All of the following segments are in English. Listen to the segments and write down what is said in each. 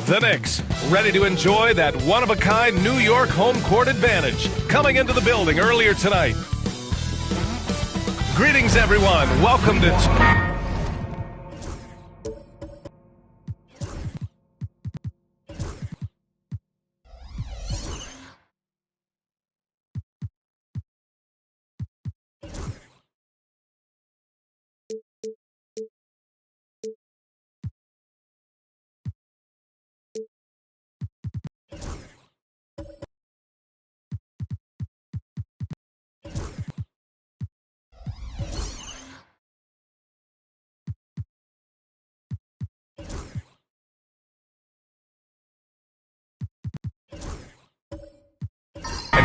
The Knicks, ready to enjoy that one-of-a-kind New York home court advantage, coming into the building earlier tonight. Greetings, everyone. Welcome to...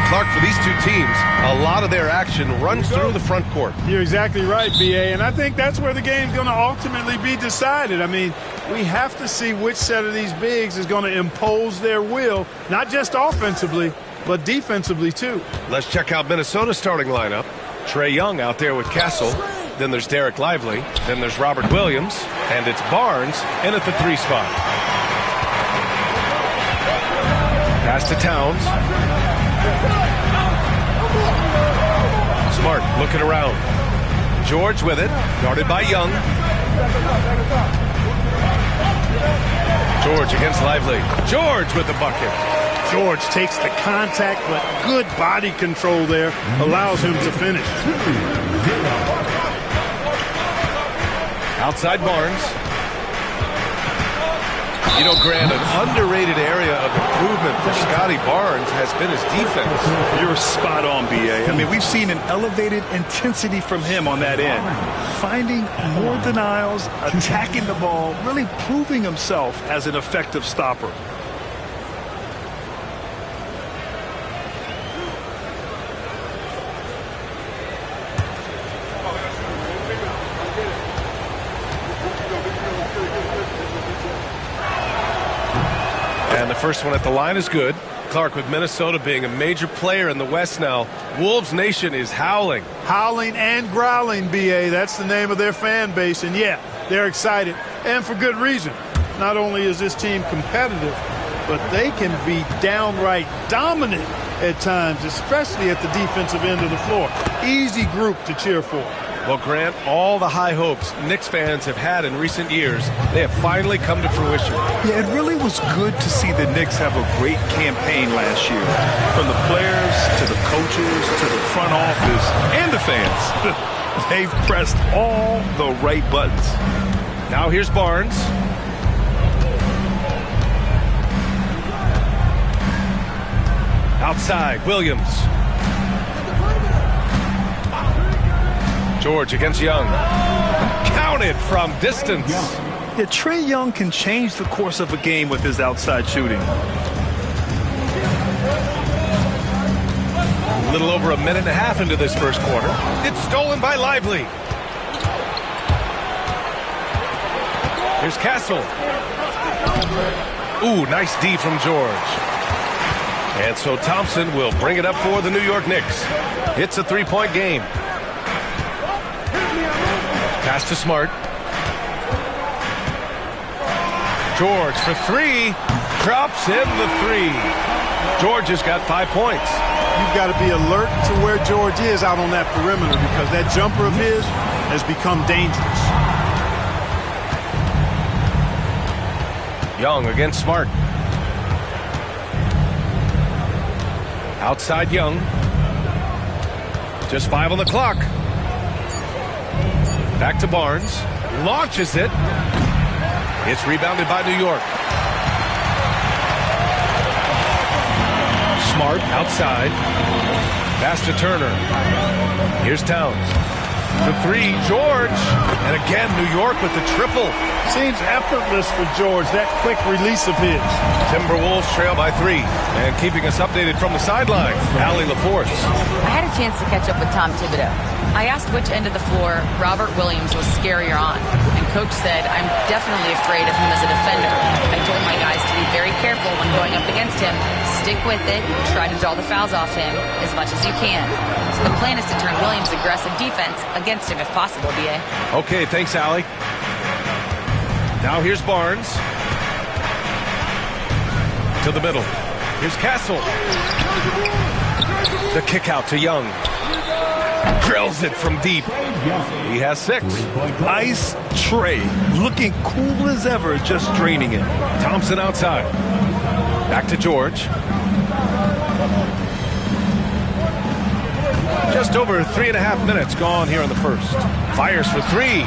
Clark, for these two teams, a lot of their action runs through the front court. You're exactly right, B.A., and I think that's where the game's going to ultimately be decided. I mean, we have to see which set of these bigs is going to impose their will, not just offensively, but defensively, too. Let's check out Minnesota's starting lineup. Trae Young out there with Castle. Then there's Derek Lively. Then there's Robert Williams. And it's Barnes in at the 3 spot. Pass to Towns. Smart looking around. George with it, guarded by Young. George against Lively. George with the bucket. George takes the contact, but good body control there allows him to finish. Outside Barnes. You know, Grant, an underrated area of improvement for Scotty Barnes has been his defense. You're spot on, B.A. I mean, we've seen an elevated intensity from him on that end. Finding more denials, attacking the ball, really proving himself as an effective stopper. And the first one at the line is good. Clark, with Minnesota being a major player in the West now, Wolves Nation is howling. Howling and growling, B.A. That's the name of their fan base. And, yeah, they're excited, and for good reason. Not only is this team competitive, but they can be downright dominant at times, especially at the defensive end of the floor. Easy group to cheer for. Well, Grant, all the high hopes Knicks fans have had in recent years, they have finally come to fruition. Yeah, it really was good to see the Knicks have a great campaign last year. From the players to the coaches to the front office and the fans. They've pressed all the right buttons. Now here's Barnes. Outside, Williams. George against Young. Counted from distance. Yeah, Trae Young can change the course of a game with his outside shooting. A little over a minute and a half into this first quarter. It's stolen by Lively. Here's Castle. Ooh, nice D from George. And so Thompson will bring it up for the New York Knicks. It's a three-point game. Pass to Smart. George for three. Drops in the three. George has got 5 points. You've got to be alert to where George is out on that perimeter because that jumper of his has become dangerous. Young against Smart. Outside Young. Just 5 on the clock. Back to Barnes. Launches it. It's rebounded by New York. Smart outside. Pass to Turner. Here's Towns. For three, George. And again, New York with the triple. Seems effortless for George, that quick release of his. Timberwolves trail by 3. And keeping us updated from the sideline, Allie LaForce. I had a chance to catch up with Tom Thibodeau. I asked which end of the floor Robert Williams was scarier on. And Coach said, I'm definitely afraid of him as a defender. I told my guys to be very careful when going up against him. Stick with it. Try to draw the fouls off him as much as you can. So the plan is to turn Williams' aggressive defense against him if possible, B.A. Okay, thanks, Allie. Now here's Barnes. To the middle. Here's Castle. The kick out to Young. Drills it from deep. He has 6. Ice Trae, looking cool as ever, just draining it. Thompson outside. Back to George. Just over 3.5 minutes gone here in the first. Fires for 3.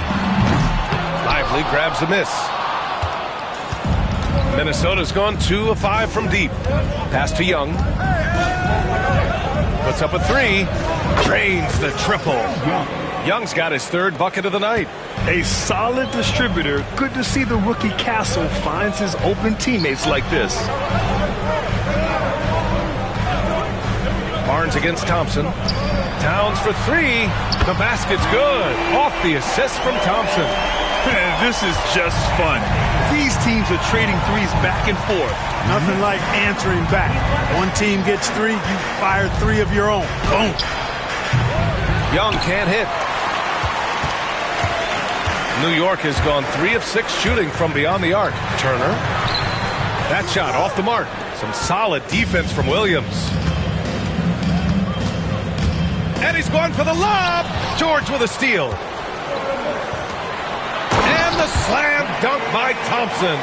Lively grabs the miss. Minnesota's gone 2 of 5 from deep. Pass to Young. Puts up a 3. Drains the triple. Young's got his 3rd bucket of the night. A solid distributor. Good to see the rookie Castle finds his open teammates like this. Barnes against Thompson. Towns for 3. The basket's good. Off the assist from Thompson. This is just fun. These teams are trading threes back and forth. Nothing like answering back. One team gets 3, you fire 3 of your own. Boom. Young can't hit. New York has gone 3 of 6 shooting from beyond the arc. Turner. That shot off the mark. Some solid defense from Williams. And he's going for the lob. George with a steal. And the slam dunk by Thompson.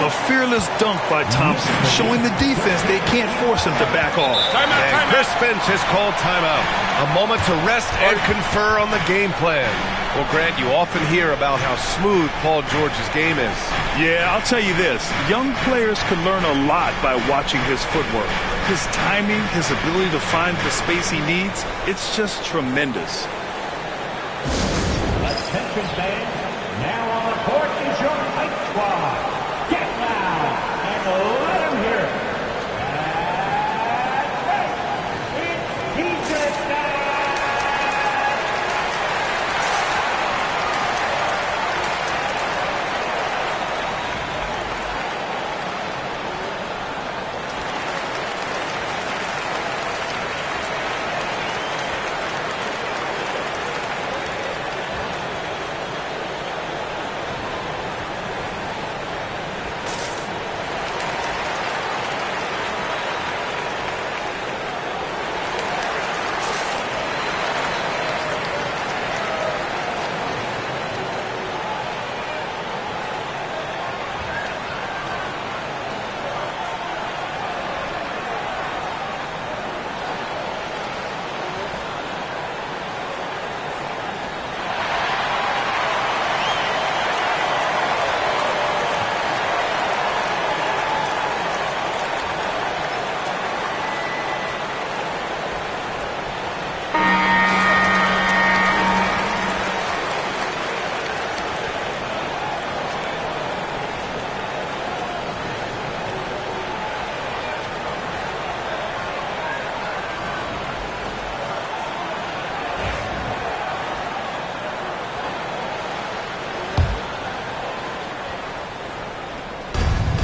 A fearless dunk by Thompson, showing the defense they can't force him to back off. And Chris Finch has called timeout. A moment to rest and confer on the game plan. Well, Grant, you often hear about how smooth Paul George's game is. Yeah, I'll tell you this. Young players can learn a lot by watching his footwork. His timing, his ability to find the space he needs, it's just tremendous. Attention fans, now on the court is your fight squad. Get loud and let them hear it. That's right. It's T-shirt time.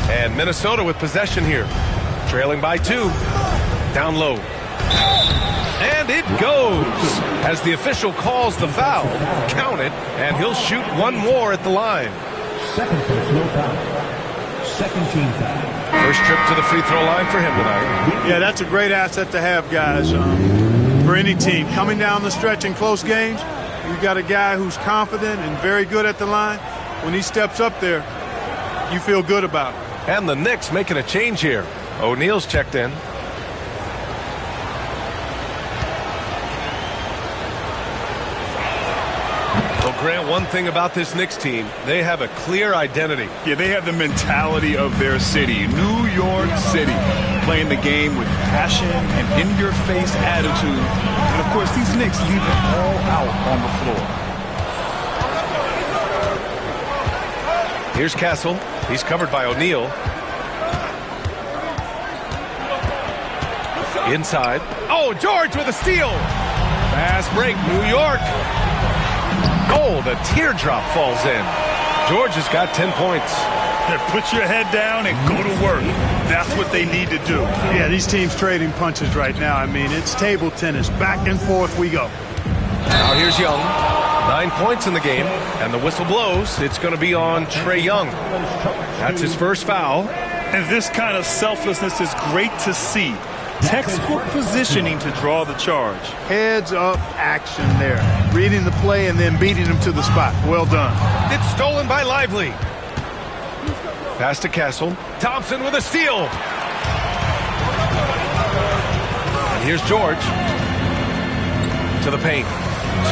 And Minnesota with possession here. Trailing by 2. Down low. And it goes. As the official calls the foul, count it, and he'll shoot one more at the line. Second personal foul. Second team foul. First trip to the free throw line for him tonight. Yeah, that's a great asset to have, guys, for any team. Coming down the stretch in close games, you've got a guy who's confident and very good at the line. When he steps up there, you feel good about it. And the Knicks making a change here. O'Neal's checked in. Well, Grant, one thing about this Knicks team, they have a clear identity. Yeah, they have the mentality of their city, New York City, playing the game with passion and in-your-face attitude. And, of course, these Knicks leave it all out on the floor. Here's Castle. He's covered by O'Neal. Inside. Oh, George with a steal. Fast break, New York. Oh, the teardrop falls in. George has got 10 points. Put your head down and go to work. That's what they need to do. Yeah, these teams trading punches right now. I mean, it's table tennis. Back and forth we go. Now here's Young. 9 points in the game, and the whistle blows. It's going to be on Trae Young. That's his first foul. And this kind of selflessness is great to see. Textbook positioning to draw the charge. Heads up action there. Reading the play and then beating him to the spot. Well done. It's stolen by Lively. Pass to Castle. Thompson with a steal. And here's George. To the paint.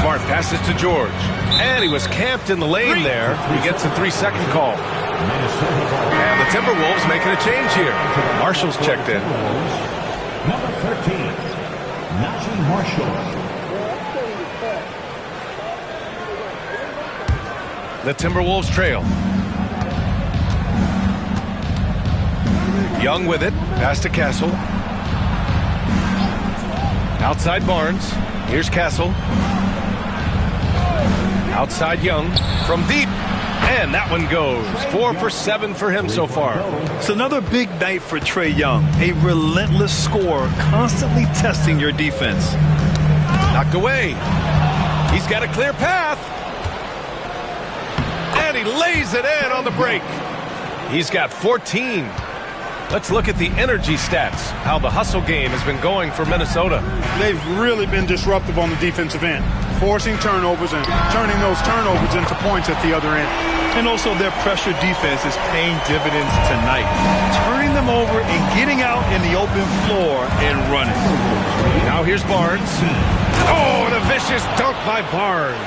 Smart passes to George. And he was camped in the lane there. He gets a 3-second call. And the Timberwolves making a change here. Marshall's checked in. Number 13, Najee Marshall. The Timberwolves trail. Young with it. Pass to Castle. Outside Barnes. Here's Castle. Outside Young. From deep. And that one goes. 4 for 7 for him so far. It's another big night for Trae Young. A relentless scorer, constantly testing your defense. Knocked away. He's got a clear path. And he lays it in on the break. He's got 14. Let's look at the energy stats, how the hustle game has been going for Minnesota. They've really been disruptive on the defensive end, forcing turnovers and turning those turnovers into points at the other end. And also their pressure defense is paying dividends tonight. Turning them over and getting out in the open floor and running. Now here's Barnes. Oh, and a vicious dunk by Barnes.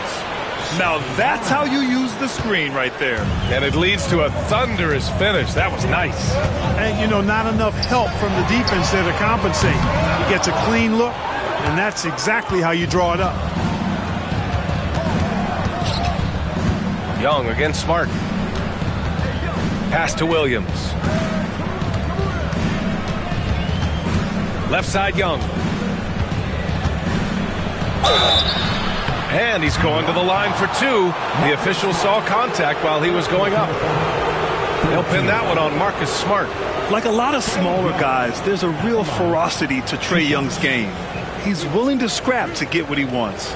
Now that's how you use the screen right there. And it leads to a thunderous finish. That was nice. And, you know, not enough help from the defense there to compensate. He gets a clean look, and that's exactly how you draw it up. Young against Smart. Pass to Williams. Left side, Young. And he's going to the line for two. The official saw contact while he was going up. He'll pin that one on Marcus Smart. Like a lot of smaller guys, there's a real ferocity to Trae Young's game. He's willing to scrap to get what he wants.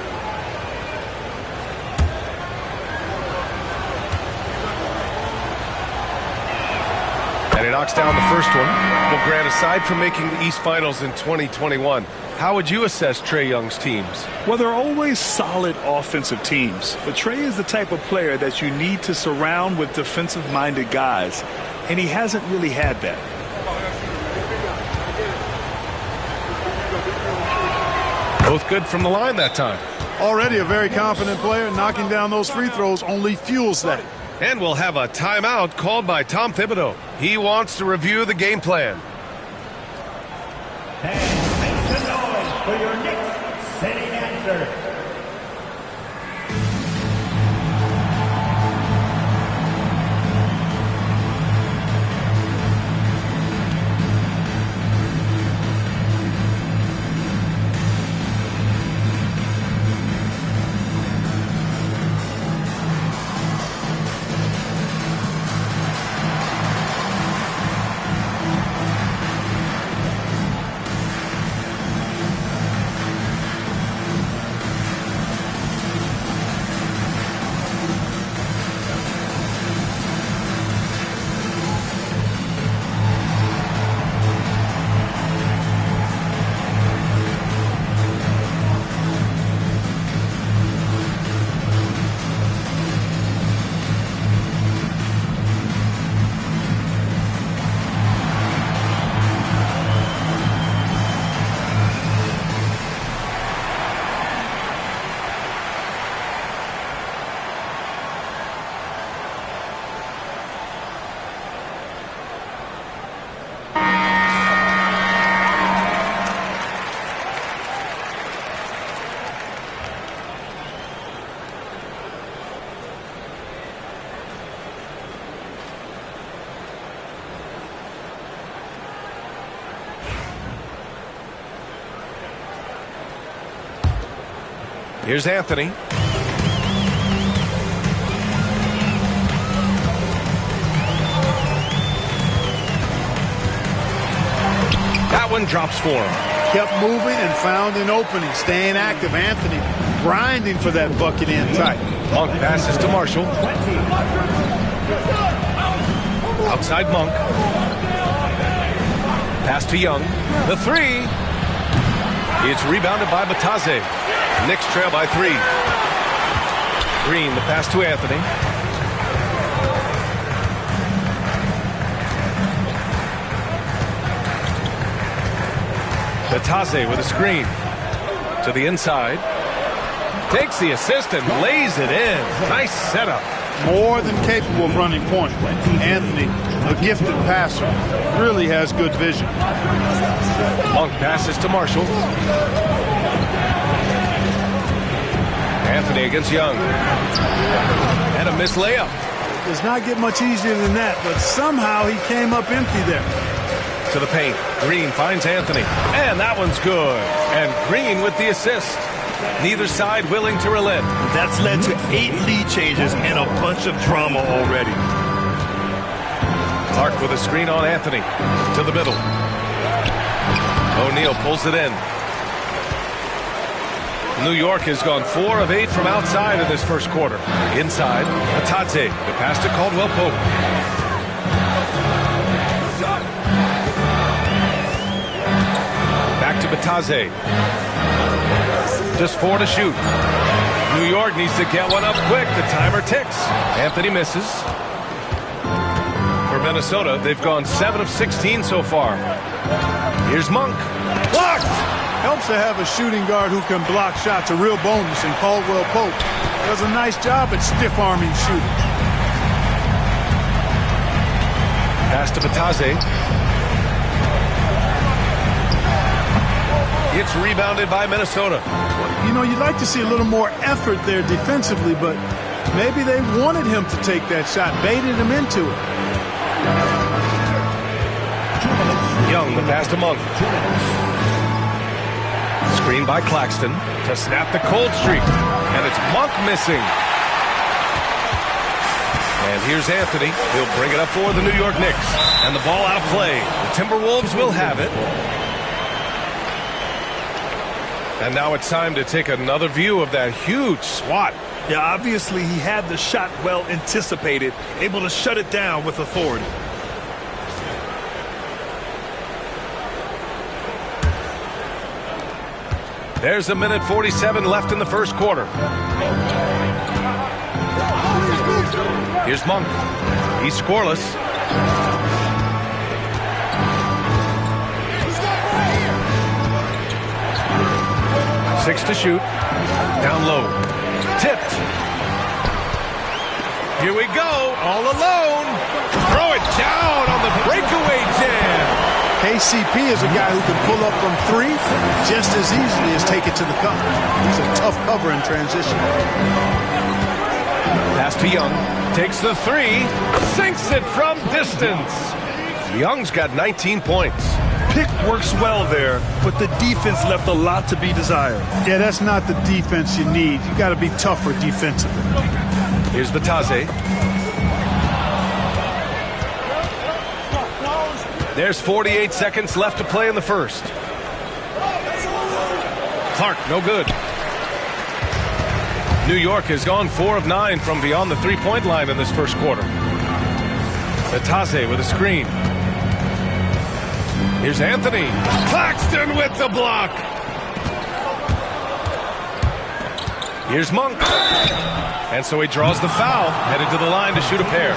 And he knocks down the first one. Well, Grant, aside from making the East Finals in 2021, how would you assess Trae Young's teams? Well, they're always solid offensive teams. But Trae is the type of player that you need to surround with defensive-minded guys. And he hasn't really had that. Both good from the line that time. Already a very confident player. Knocking down those free throws only fuels that. And we'll have a timeout called by Tom Thibodeau. He wants to review the game plan. And make some noise for your Knicks sitting answer. Here's Anthony. That one drops for him. Kept moving and found an opening. Staying active. Anthony grinding for that bucket in tight. Monk passes to Marshall. Outside Monk. Pass to Young. The three. It's rebounded by Batase. Knicks trail by 3. Green, the pass to Anthony. Batase with a screen. To the inside. Takes the assist and lays it in. Nice setup. More than capable of running point. Anthony, a gifted passer, really has good vision. Monk passes to Marshall. Anthony against Young. And a missed layup. Does not get much easier than that, but somehow he came up empty there. To the paint. Green finds Anthony. And that one's good. And Green with the assist. Neither side willing to relent. That's led to 8 lead changes and a bunch of drama already. Clark with a screen on Anthony. To the middle. O'Neal pulls it in. New York has gone 4 of 8 from outside in this first quarter. Inside, Atadze. The pass to Caldwell Pope. Back to Batase. Just 4 to shoot. New York needs to get one up quick. The timer ticks. Anthony misses. For Minnesota, they've gone 7 of 16 so far. Here's Monk. Blocked! Helps to have a shooting guard who can block shots, a real bonus, and Caldwell Pope does a nice job at stiff-arming shooting. Pass to Batase. It's rebounded by Minnesota. You know, you'd like to see a little more effort there defensively, but maybe they wanted him to take that shot, baited him into it. Young, the pass to Monk. Screen by Claxton to snap the cold streak. And it's Monk missing. And here's Anthony. He'll bring it up for the New York Knicks. And the ball out of play. The Timberwolves will have it. And now it's time to take another view of that huge swat. Yeah, obviously he had the shot well anticipated, able to shut it down with authority. There's a minute 47 left in the first quarter. Here's Monk. He's scoreless. Six to shoot. Down low. Tipped. Here we go. All alone. Throw it down on the breakaway jam. KCP is a guy who can pull up from three just as easily as take it to the cup. He's a tough cover in transition. Pass to Young. Takes the three. Sinks it from distance. Young's got 19 points. Pick works well there, but the defense left a lot to be desired. Yeah, that's not the defense you need. You got to be tougher defensively. Here's Batase. There's 48 seconds left to play in the first. Clark, no good. New York has gone 4 of 9 from beyond the three-point line in this first quarter. Batase with a screen. Here's Anthony. Claxton with the block. Here's Monk. And so he draws the foul, headed to the line to shoot a pair.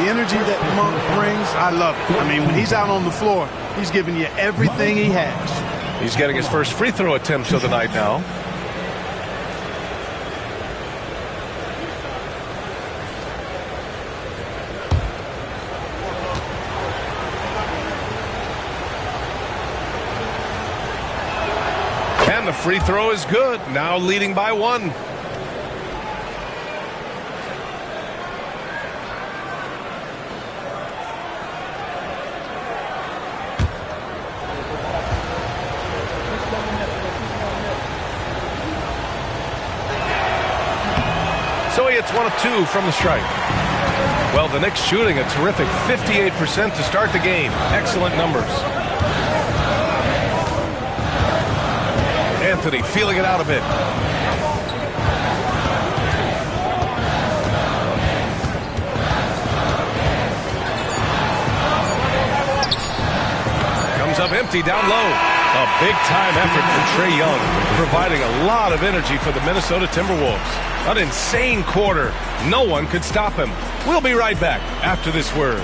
The energy that Monk brings, I love it. I mean, when he's out on the floor, he's giving you everything he has. He's getting his first free throw attempt of the night now. And the free throw is good. Now leading by 1. So he hits 1 of 2 from the strike. Well, the Knicks shooting a terrific 58% to start the game. Excellent numbers. Anthony feeling it out a bit. Comes up empty down low. A big-time effort from Trae Young, providing a lot of energy for the Minnesota Timberwolves. An insane quarter. No one could stop him. We'll be right back after this word.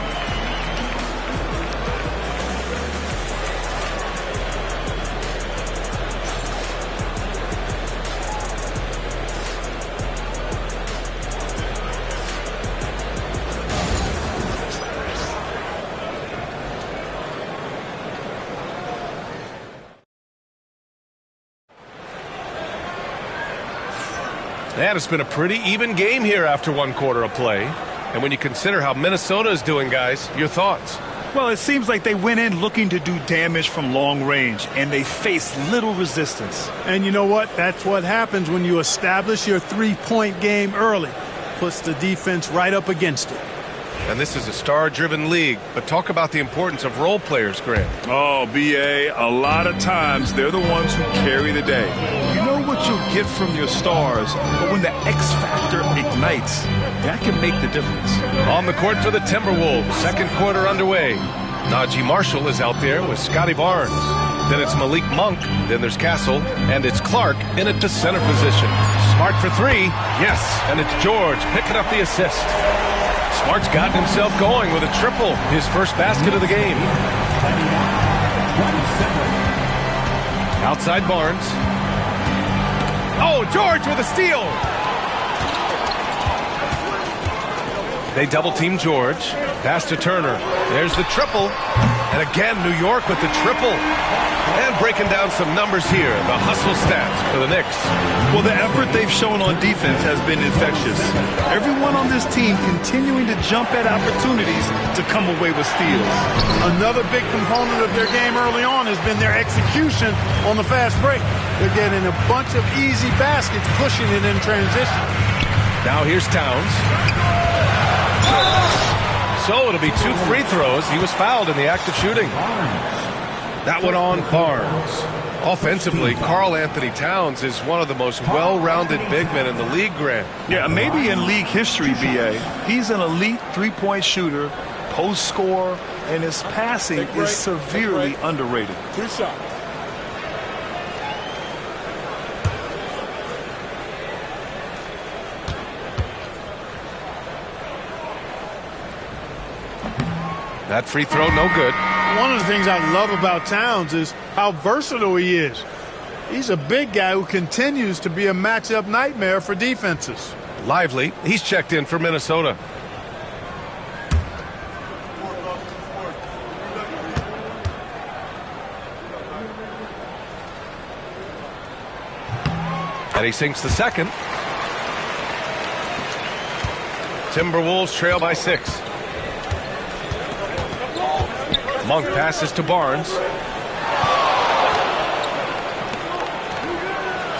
And it's been a pretty even game here after 1 quarter of play. And when you consider how Minnesota is doing, guys, your thoughts? Well, it seems like they went in looking to do damage from long range, and they faced little resistance. And you know what? That's what happens when you establish your three-point game early. Puts the defense right up against it. And this is a star-driven league, but talk about the importance of role players, Grant. Oh, B.A., a lot of times they're the ones who carry the day. You know what you'll get from your stars, but when the X factor ignites, that can make the difference. On the court for the Timberwolves, second quarter underway. Najee Marshall is out there with Scotty Barnes. Then it's Malik Monk, then there's Castle, and it's Clark in at the center position. Smart for three. Yes, and it's George picking up the assist. Smart's gotten himself going with a triple, his first basket of the game. Outside Barnes. Oh, George with a steal. They double-team George. Pass to Turner. There's the triple. And again, New York with the triple. And breaking down some numbers here, the hustle stats for the Knicks. Well, the effort they've shown on defense has been infectious. Everyone on this team continuing to jump at opportunities to come away with steals. Another big component of their game early on has been their execution on the fast break. They're getting a bunch of easy baskets, pushing it in transition. Now here's Towns. So it'll be 2 free throws. He was fouled in the act of shooting. That one on Barnes. Offensively, Karl Anthony Towns is one of the most well-rounded big men in the league, Grant. Yeah, maybe in league history, B.A. He's an elite three-point shooter, post scorer, and his passing is severely underrated. Good shot. That free throw, no good. One of the things I love about Towns is how versatile he is. He's a big guy who continues to be a matchup nightmare for defenses. Lively, he's checked in for Minnesota. And he sinks the second. Timberwolves trail by 6. Monk passes to Barnes.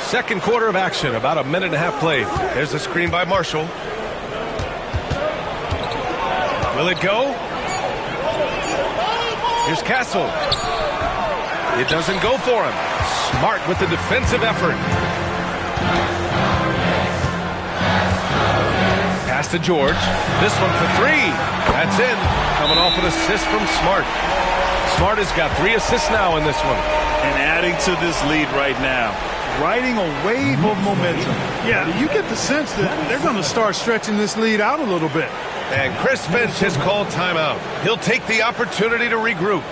Second quarter of action, about a minute and a half played. There's a screen by Marshall. Will it go? Here's Castle. It doesn't go for him. Smart with the defensive effort. Pass to George. This one for 3. That's in. Coming off an assist from Smart. Smart has got 3 assists now in this one. And adding to this lead right now. Riding a wave of momentum. Yeah, you get the sense that they're going to start stretching this lead out a little bit. And Chris Finch has called timeout. He'll take the opportunity to regroup.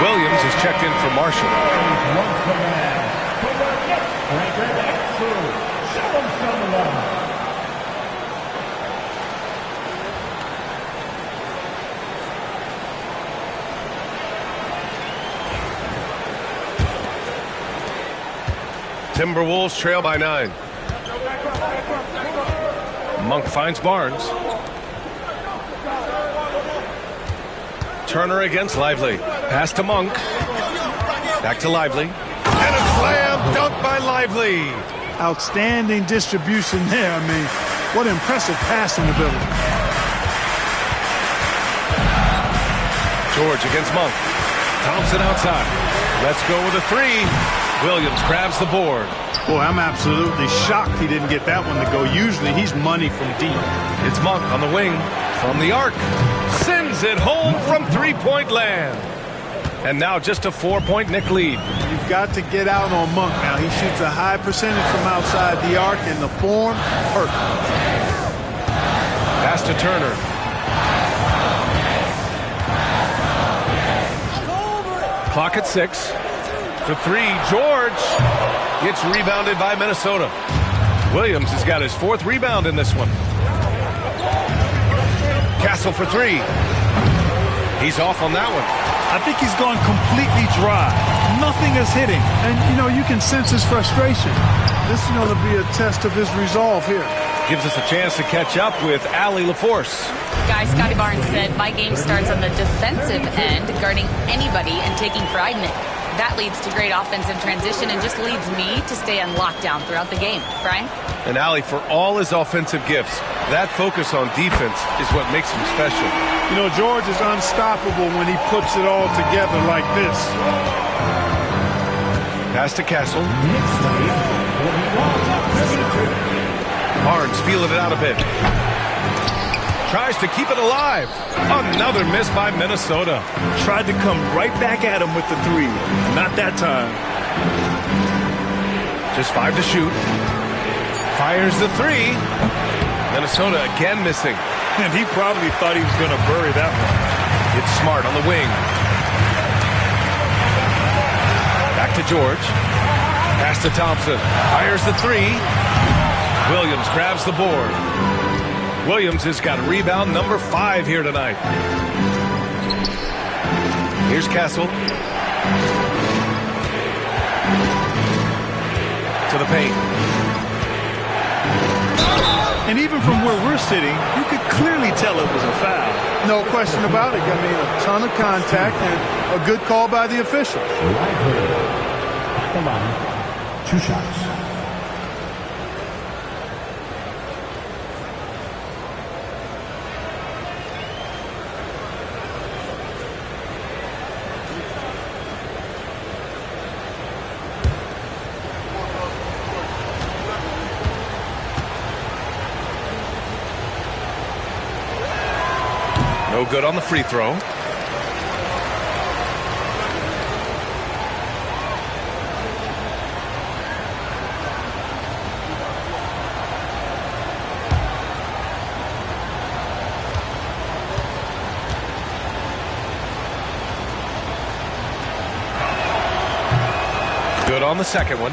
Williams is checked in for Marshall. Timberwolves trail by 9. Monk finds Barnes. Turner against Lively. Pass to Monk. Back to Lively. And a slam dunk by Lively. Outstanding distribution there. I mean, what impressive passing ability. George against Monk. Thompson outside. Let's go with a 3. Williams grabs the board. Boy, I'm absolutely shocked he didn't get that one to go. Usually he's money from deep. It's Monk on the wing. From the arc. Sends it home from three-point land. And now just a 4-point Knick lead. You've They've got to get out on Monk now. He shoots a high percentage from outside the arc, and the form, perfect. Pass to Turner. Clock at 6. For 3, George gets rebounded by Minnesota. Williams has got his 4th rebound in this one. Castle for 3. He's off on that one. I think he's gone completely dry. Nothing is hitting. And, you know, you can sense his frustration. This is going to be a test of his resolve here. Gives us a chance to catch up with Allie LaForce. Guys, Scotty Barnes said, my game starts on the defensive end, guarding anybody and taking pride in it. That leads to great offensive transition and just leads me to stay on lockdown throughout the game. Brian? And Allie, for all his offensive gifts, that focus on defense is what makes him special. You know, George is unstoppable when he puts it all together like this. Pass to Castle. Barnes feeling it out a bit. Tries to keep it alive. Another miss by Minnesota. Tried to come right back at him with the 3. Not that time. Just 5 to shoot. Fires the 3. Minnesota again missing. And he probably thought he was going to bury that one. It's Smart on the wing. Back to George. Pass to Thompson. Fires the 3. Williams grabs the board. Williams has got rebound number 5 here tonight. Here's Castle. To the paint. And even from where we're sitting, you could clearly tell it was a foul. No question about it. I mean, a ton of contact and a good call by the official. At the line, 2 shots. No good on the free throw. Good on the second one.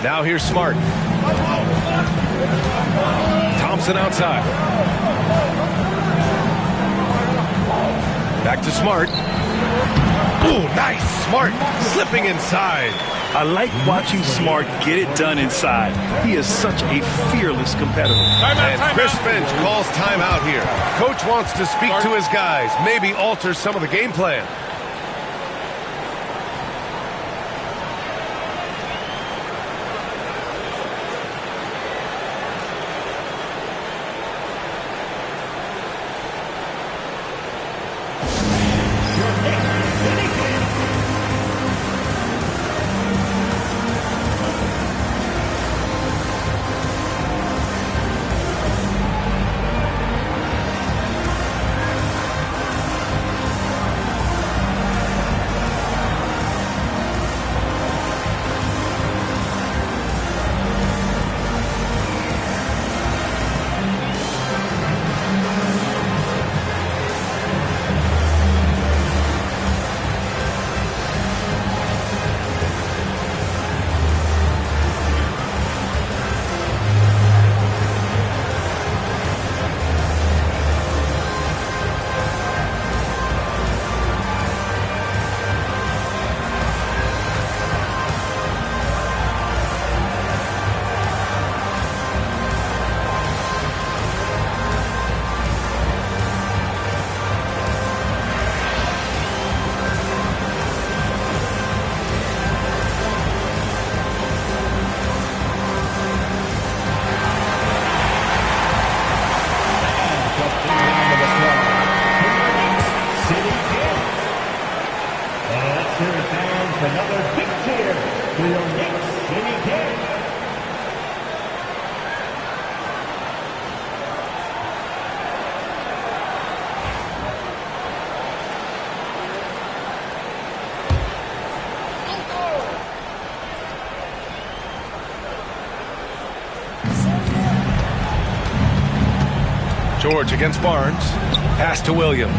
Now here's Smart. Thompson outside. Back to Smart. Ooh, nice. Smart slipping inside. I like watching Smart get it done inside. He is such a fearless competitor. And Chris Finch calls timeout here. Coach wants to speak to his guys, maybe alter some of the game plan. George against Barnes. Pass to Williams.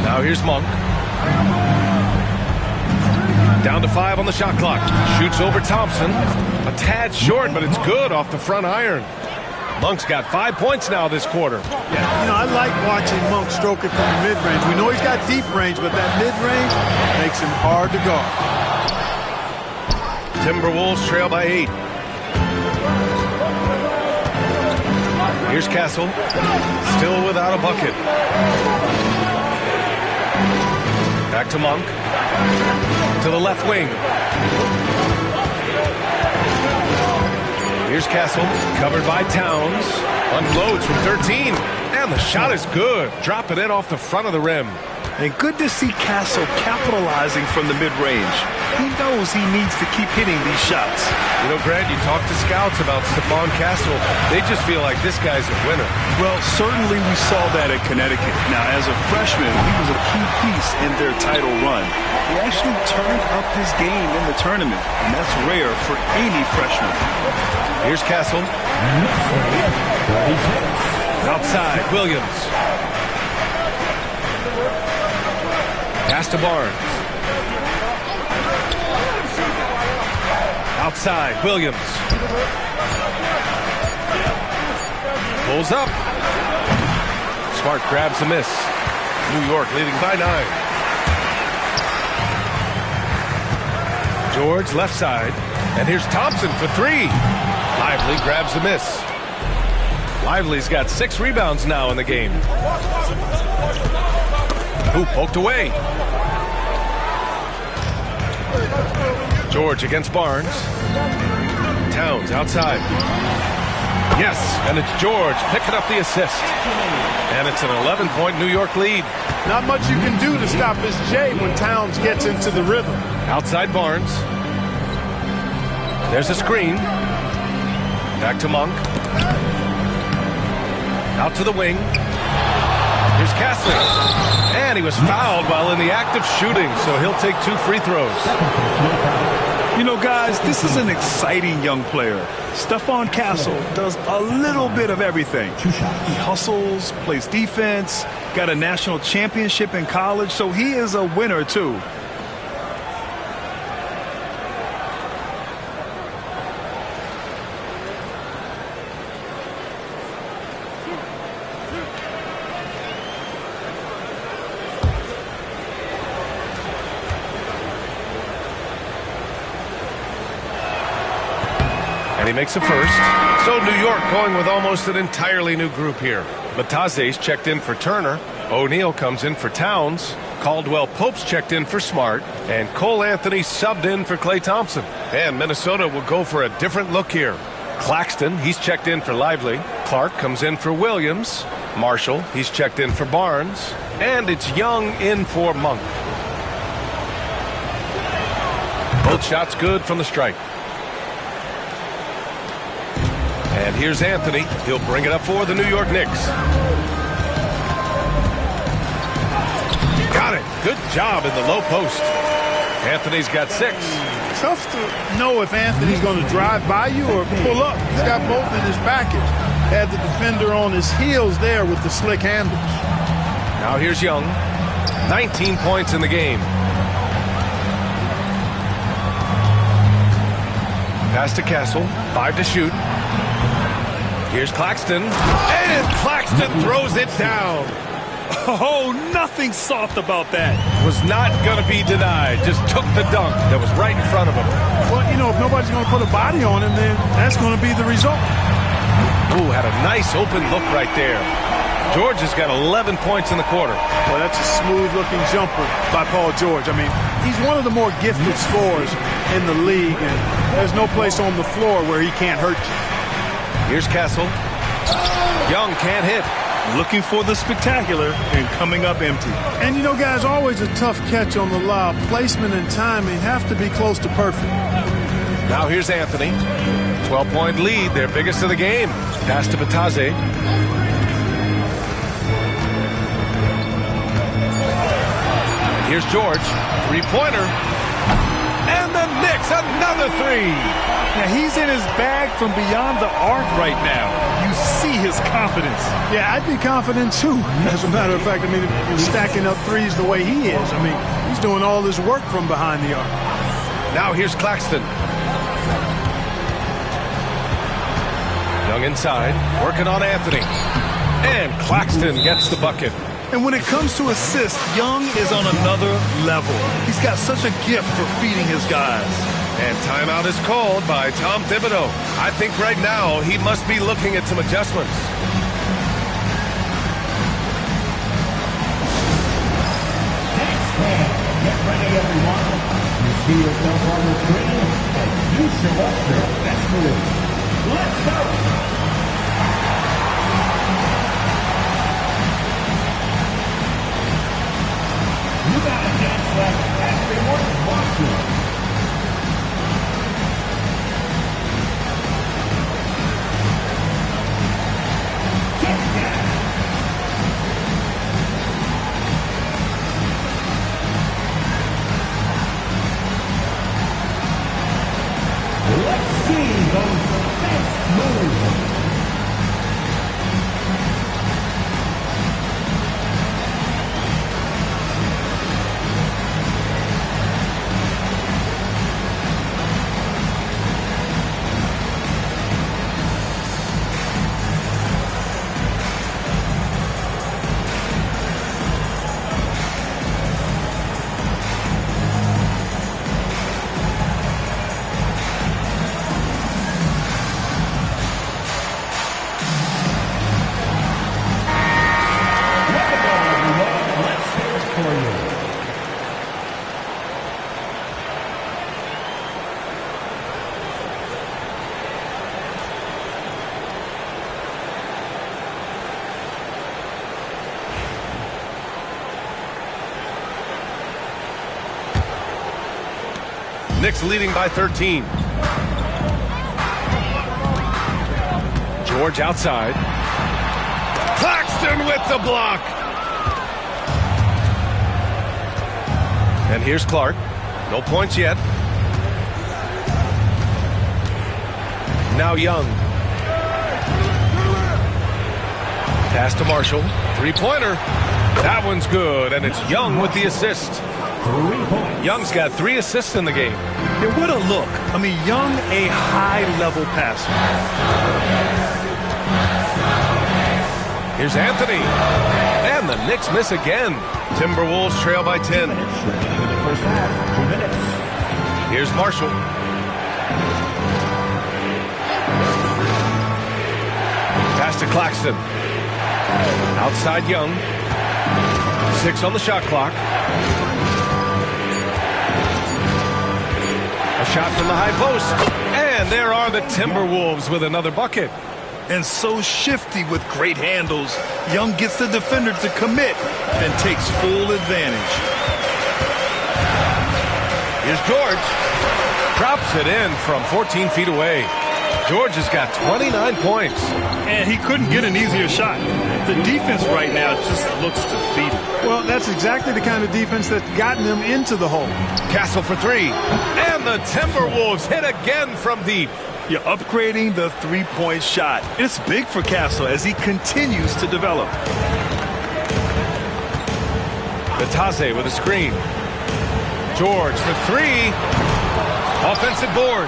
Now here's Monk. Down to 5 on the shot clock. Shoots over Thompson. A tad short, but it's good off the front iron. Monk's got 5 points now this quarter. Yeah, you know, I like watching Monk stroke it from the mid-range. We know he's got deep range, but that mid-range makes him hard to guard. Timberwolves trail by 8. Here's Castle. Still without a bucket. Back to Monk. To the left wing. Here's Castle, covered by Towns. Unloads from 13. And the shot is good. Dropping it off the front of the rim. And good to see Castle capitalizing from the mid-range. He knows he needs to keep hitting these shots. You know, Grant, you talk to scouts about Stephon Castle. They just feel like this guy's a winner. Well, certainly we saw that at Connecticut. Now, as a freshman, he was a key piece in their title run. He actually turned up his game in the tournament, and that's rare for any freshman. Here's Castle. Outside, Williams. Pass to Barnes. Outside, Williams. Pulls up. Smart grabs a miss. New York leading by 9. George left side. And here's Thompson for 3. Lively grabs a miss. Lively's got 6 rebounds now in the game. Ooh, poked away. George against Barnes. Towns outside. Yes, and it's George picking up the assist. And it's an 11-point New York lead. Not much you can do to stop this J when Towns gets into the rhythm. Outside Barnes. There's a screen. Back to Monk. Out to the wing. Here's Castle. And he was fouled while in the act of shooting, so he'll take 2 free throws. You know, guys, this is an exciting young player. Stephon Castle does a little bit of everything. He hustles, plays defense, got a national championship in college, so he is a winner, too. And he makes a first. So New York going with almost an entirely new group here. Bataze's checked in for Turner. O'Neal comes in for Towns. Caldwell-Pope's checked in for Smart. And Cole Anthony subbed in for Klay Thompson. And Minnesota will go for a different look here. Claxton, he's checked in for Lively. Clark comes in for Williams. Marshall, he's checked in for Barnes. And it's Young in for Monk. Both shots good from the stripe. And here's Anthony. He'll bring it up for the New York Knicks. Got it. Good job in the low post. Anthony's got 6. Tough to know if Anthony's going to drive by you or pull up. He's got both in his package. Had the defender on his heels there with the slick handles. Now here's Young. 19 points in the game. Pass to Castle. 5 to shoot. Here's Claxton. And Claxton throws it down. Oh, nothing soft about that. Was not going to be denied. Just took the dunk that was right in front of him. Well, you know, if nobody's going to put a body on him, then that's going to be the result. Ooh, had a nice open look right there. George has got 11 points in the quarter. Well, that's a smooth-looking jumper by Paul George. I mean, he's one of the more gifted scorers in the league, and there's no place on the floor where he can't hurt you. Here's Castle. Young can't hit. Looking for the spectacular and coming up empty. And, you know, guys, always a tough catch on the lob. Placement and timing have to be close to perfect. Now here's Anthony. 12-point lead, their biggest of the game. Pass to Bataze. Here's George. 3-pointer. And the Knicks, another 3. Yeah, he's in his bag from beyond the arc right now. You see his confidence. Yeah, I'd be confident too. As a matter of fact, I mean, if he's stacking up threes the way he is, I mean, he's doing all this work from behind the arc. Now here's Claxton. Young inside, working on Anthony. And Claxton gets the bucket. And when it comes to assists, Young is on another level. He's got such a gift for feeding his guys. And timeout is called by Tom Thibodeau. I think right now he must be looking at some adjustments. Next man, get ready everyone. You see yourself on the screen and you show us your best move. Let's go! You got a dance like everyone's watching. Get down. Let's see those best moves. Knicks leading by 13. George outside. Claxton with the block. And here's Clark. No points yet. Now Young. Pass to Marshall. Three-pointer. That one's good, and it's Young with the assist. 3 points. Young's got 3 assists in the game. Yeah, what a look. I mean, Young, a high-level passer. Here's Anthony. And the Knicks miss again. Timberwolves trail by 10. Remaining in the first half. 2 minutes. Here's Marshall. Pass to Claxton. Outside Young. 6 on the shot clock. A shot from the high post. And there are the Timberwolves with another bucket. And so shifty with great handles. Young gets the defender to commit and takes full advantage. Here's George. Drops it in from 14 feet away. George has got 29 points. And he couldn't get an easier shot. The defense right now just looks defeated. Well, that's exactly the kind of defense that's gotten them into the hole. Castle for 3. And the Timberwolves hit again from deep. You're upgrading the three-point shot. It's big for Castle as he continues to develop. Batase with a screen. George for 3. Offensive board.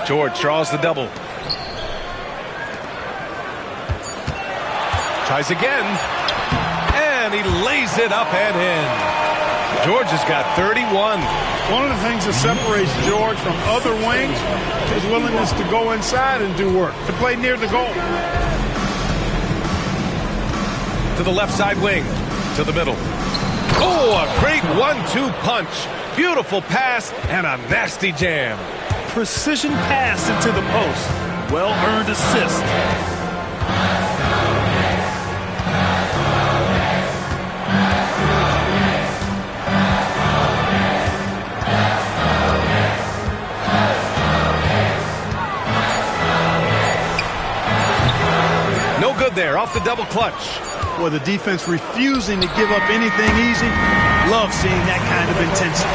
George draws the double. Tries again. And he lays it up and in. George has got 31. One of the things that separates George from other wings is willingness to go inside and do work, to play near the goal. To the left side wing. To the middle. Oh, a great 1-2 punch. Beautiful pass and a nasty jam. Precision pass into the post. Well-earned assist. No good there, off the double clutch. Well, the defense refusing to give up anything easy. Love seeing that kind of intensity.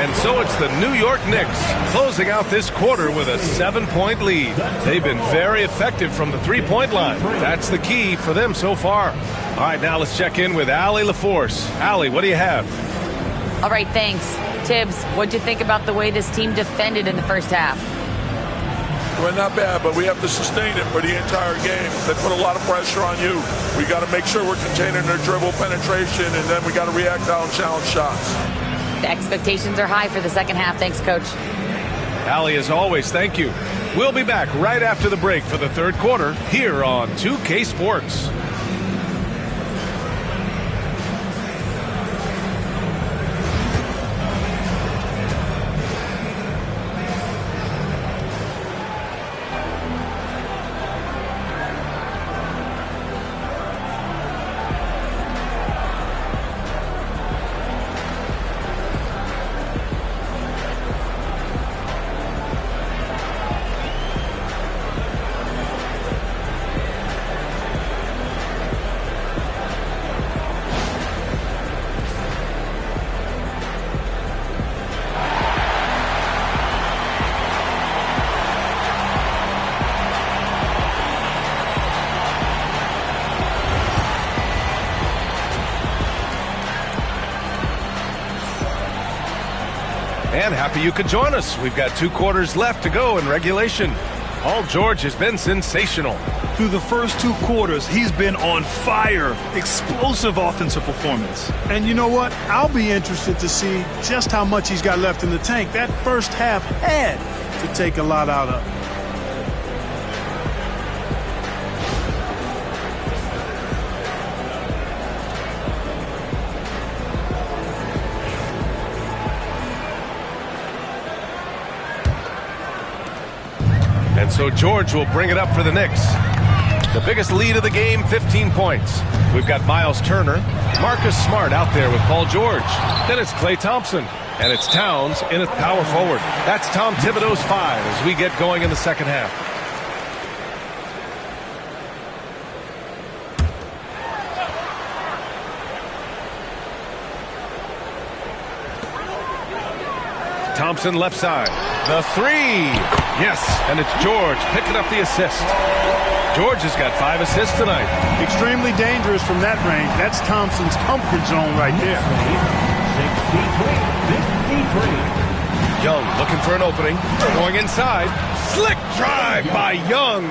And so it's the New York Knicks closing out this quarter with a 7-point lead. They've been very effective from the three-point line. That's the key for them so far. All right, now let's check in with Allie LaForce. Allie, what do you have? All right, thanks. Tibbs, what'd you think about the way this team defended in the first half? Well, not bad, but we have to sustain it for the entire game. They put a lot of pressure on you. We got to make sure we're containing their dribble penetration, and then we got to react on challenge shots. The expectations are high for the second half. Thanks, Coach. Allie, as always, thank you. We'll be back right after the break for the third quarter here on 2K Sports. And happy you could join us. We've got 2 quarters left to go in regulation. Paul George has been sensational. Through the first 2 quarters, he's been on fire. Explosive offensive performance. And you know what? I'll be interested to see just how much he's got left in the tank. That first half had to take a lot out of. And so George will bring it up for the Knicks. The biggest lead of the game, 15 points. We've got Miles Turner, Marcus Smart out there with Paul George. Then it's Klay Thompson. And it's Towns in at power forward. That's Tom Thibodeau's 5 as we get going in the second half. Thompson left side. The 3. Yes, and it's George picking up the assist. George has got 5 assists tonight. Extremely dangerous from that range. That's Thompson's comfort zone right there. 63-53. Young looking for an opening. Going inside. Slick drive by Young.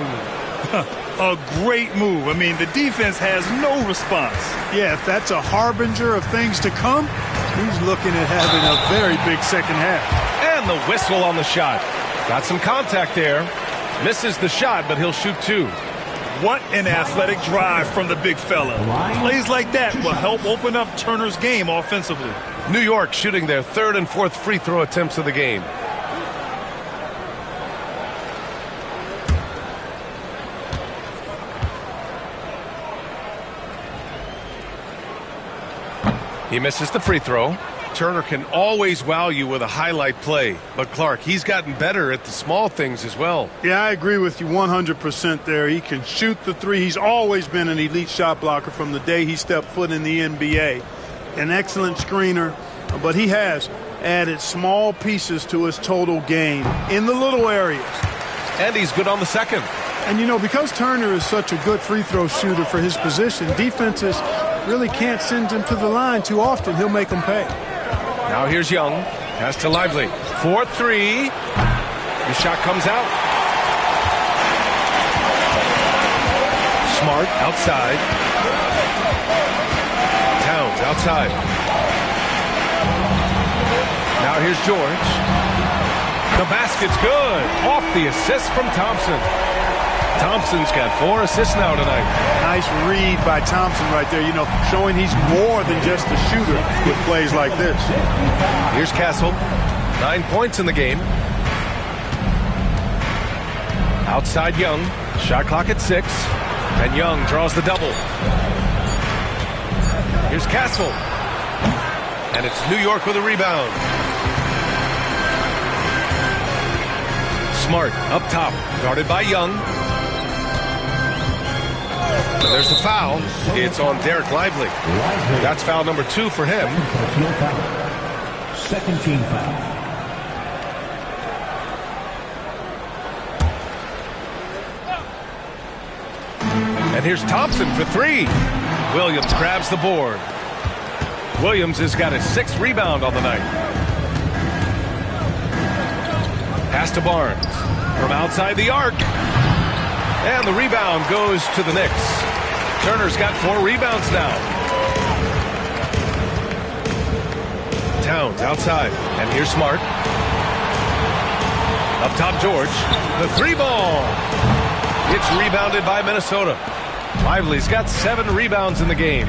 A great move. I mean, the defense has no response. Yeah, if that's a harbinger of things to come, he's looking at having a very big second half. And the whistle on the shot. Got some contact there. Misses the shot, but he'll shoot 2. What an athletic drive from the big fella. Plays like that will help open up Turner's game offensively. New York shooting their 3rd and 4th free throw attempts of the game. He misses the free throw. Turner can always wow you with a highlight play. But Clark, he's gotten better at the small things as well. Yeah, I agree with you 100% there. He can shoot the 3. He's always been an elite shot blocker from the day he stepped foot in the NBA. An excellent screener, but he has added small pieces to his total game in the little areas. And he's good on the second. And, you know, because Turner is such a good free throw shooter for his position, defenses really can't send him to the line too often. He'll make them pay. Now here's Young. Pass to Lively. 4-3. The shot comes out. Smart outside. Towns outside. Now here's George. The basket's good. Off the assist from Thompson. Thompson's got 4 assists now tonight. Nice read by Thompson right there, you know, showing he's more than just a shooter with plays like this. Here's Castle. 9 points in the game. Outside Young. Shot clock at 6. And Young draws the double. Here's Castle. And it's New York with a rebound. Smart up top. Guarded by Young. And there's the foul. It's on Derek Lively. That's foul number 2 for him. Personal foul. Second team foul. And here's Thompson for 3. Williams grabs the board. Williams has got his 6th rebound on the night. Pass to Barnes from outside the arc. And the rebound goes to the Knicks. Turner's got 4 rebounds now. Towns outside. And here's Smart. Up top, George. The 3-ball. It's rebounded by Minnesota. Lively's got 7 rebounds in the game.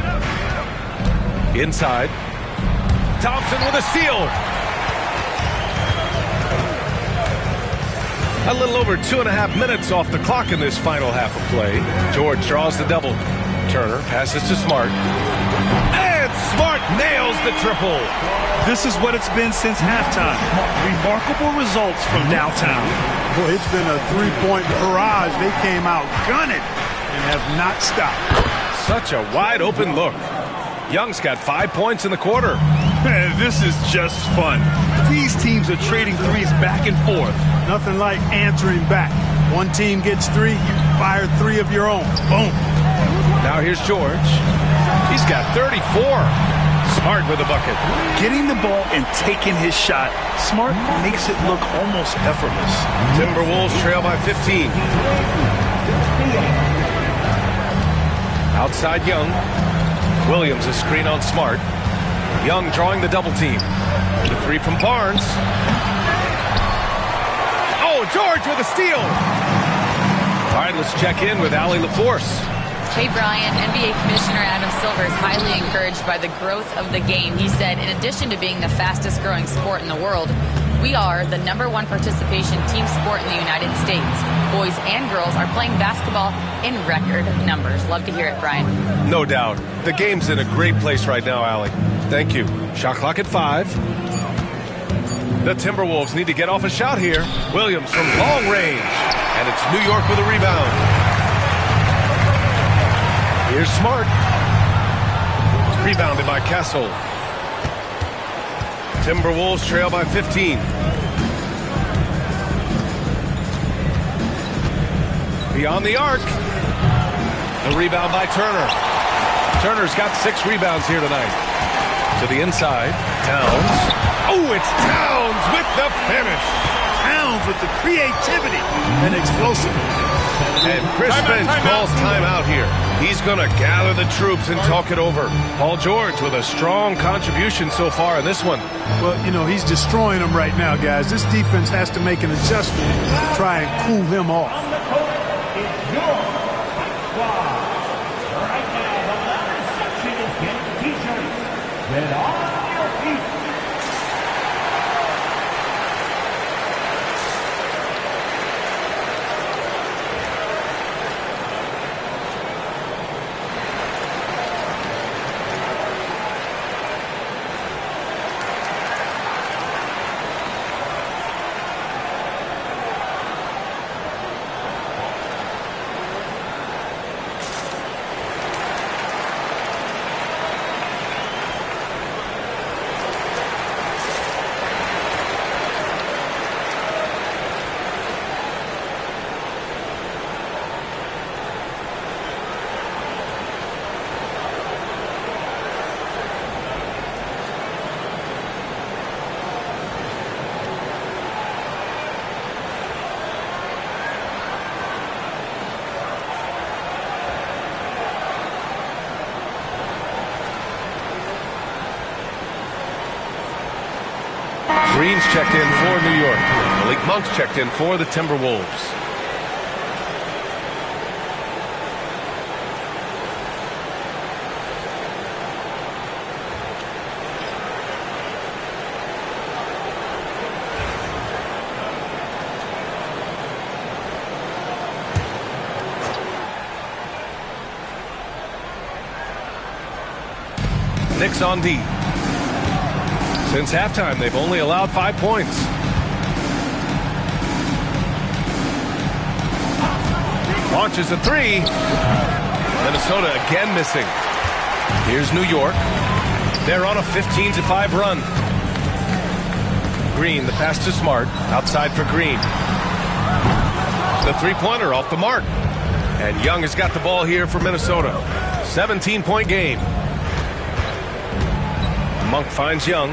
Inside. Thompson with a steal. A little over 2.5 minutes off the clock in this final half of play. George draws the double. Turner passes to Smart. And Smart nails the triple. This is what it's been since halftime. Remarkable results from downtown. Boy, it's been a 3-point barrage. They came out gunning and have not stopped. Such a wide open look. Young's got 5 points in the quarter. Man, this is just fun. These teams are trading threes back and forth. Nothing like answering back. One team gets 3, you fire 3 of your own. Boom. Now here's George. He's got 34. Smart with a bucket. Getting the ball and taking his shot, Smart makes it look almost effortless. Timberwolves trail by 15. Outside Young. Williams a screen on Smart. Young drawing the double team. The 3 from Barnes. Oh, George with a steal. All right, let's check in with Allie LaForce. Hey, Brian, NBA Commissioner Adam Silver is highly encouraged by the growth of the game. He said, in addition to being the fastest growing sport in the world, we are the #1 participation team sport in the United States. Boys and girls are playing basketball in record numbers. Love to hear it, Brian. No doubt. The game's in a great place right now, Allie. Thank you. Shot clock at 5. The Timberwolves need to get off a shot here. Williams from long range. And it's New York with a rebound. Here's Smart. Rebounded by Castle. Timberwolves trail by 15. Beyond the arc. The rebound by Turner. Turner's got 6 rebounds here tonight. To the inside. Towns. Oh, it's Towns with the finish. Towns with the creativity and explosiveness. And Chris Finch calls timeout here. He's going to gather the troops and talk it over. Paul George with a strong contribution so far in this one. Well, you know, he's destroying them right now, guys. This defense has to make an adjustment to try and cool him off. On the court, it's your squad. Right now, the latter section is getting t-shirts. Get on your feet. Green's checked in for New York. Malik Monk's checked in for the Timberwolves. Knicks on D. Since halftime, they've only allowed 5 points. Launches a 3. Minnesota again missing. Here's New York. They're on a 15-5 run. Green, the pass to Smart. Outside for Green. The three-pointer off the mark. And Young has got the ball here for Minnesota. 17-point game. Monk finds Young.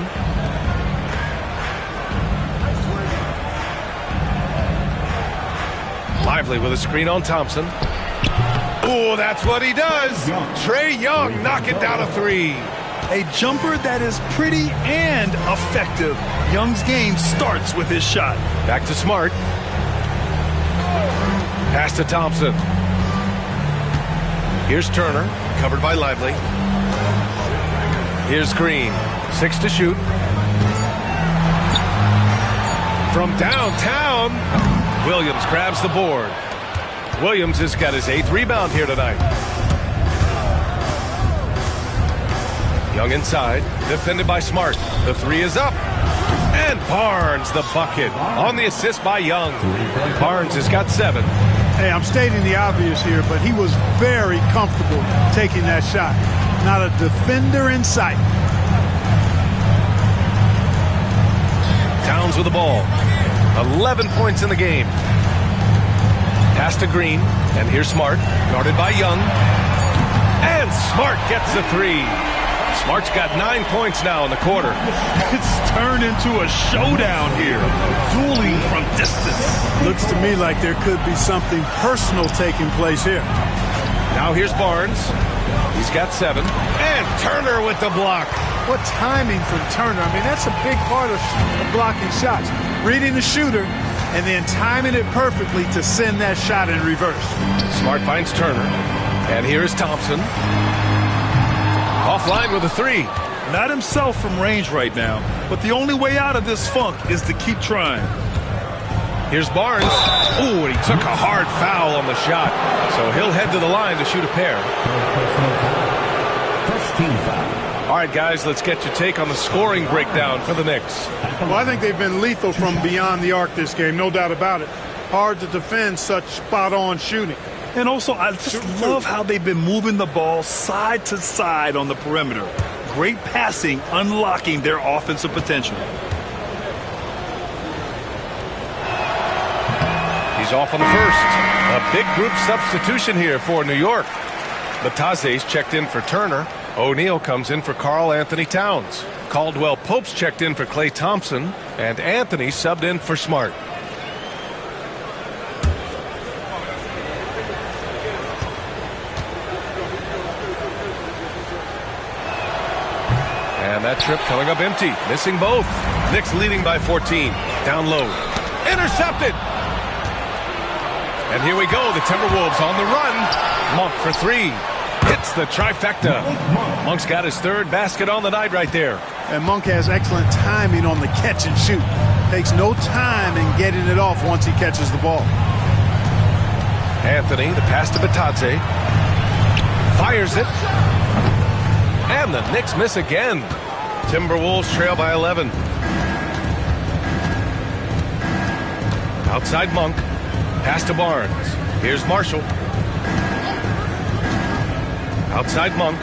Lively with a screen on Thompson. Oh, that's what he does. Trae Young knock it down a three. A jumper that is pretty and effective. Young's game starts with his shot. Back to Smart. Pass to Thompson. Here's Turner, covered by Lively. Here's Green, 6 to shoot. From downtown, Williams grabs the board. Williams has got his 8th rebound here tonight. Young inside, defended by Smart. The three is up. And Barnes, the bucket, on the assist by Young. Barnes has got 7. Hey, I'm stating the obvious here, but he was very comfortable taking that shot. Not a defender in sight. Towns with the ball. 11 points in the game. Pass to Green, and here's Smart, guarded by Young. And Smart gets the three. Smart's got 9 points now in the quarter. It's turned into a showdown here. Dueling from distance. Looks to me like there could be something personal taking place here. Now here's Barnes. He's got 7. And Turner with the block. What timing from Turner. I mean, that's a big part of blocking shots. Reading the shooter and then timing it perfectly to send that shot in reverse. Smart finds Turner. And here's Thompson. Offline with a three. Not himself from range right now, but the only way out of this funk is to keep trying. Here's Barnes. Ooh, and he took a hard foul on the shot. So he'll head to the line to shoot a pair. First team foul. All right, guys, let's get your take on the scoring breakdown for the Knicks. Well, I think they've been lethal from beyond the arc this game, no doubt about it. Hard to defend such spot-on shooting. And also, I just love how they've been moving the ball side to side on the perimeter. Great passing, unlocking their offensive potential. He's off on the first. A big group substitution here for New York. Bataze's checked in for Turner. O'Neal comes in for Karl Anthony Towns. Caldwell Pope's checked in for Klay Thompson. And Anthony subbed in for Smart. And that trip coming up empty. Missing both. Knicks leading by 14. Down low. Intercepted. And here we go. The Timberwolves on the run. Monk for three. Hits the trifecta. Monk's got his 3rd basket on the night right there. And Monk has excellent timing on the catch and shoot. Takes no time in getting it off once he catches the ball. Anthony, the pass to Bataze. Fires it. And the Knicks miss again. Timberwolves trail by 11. Outside Monk. Pass to Barnes. Here's Marshall. Outside Monk.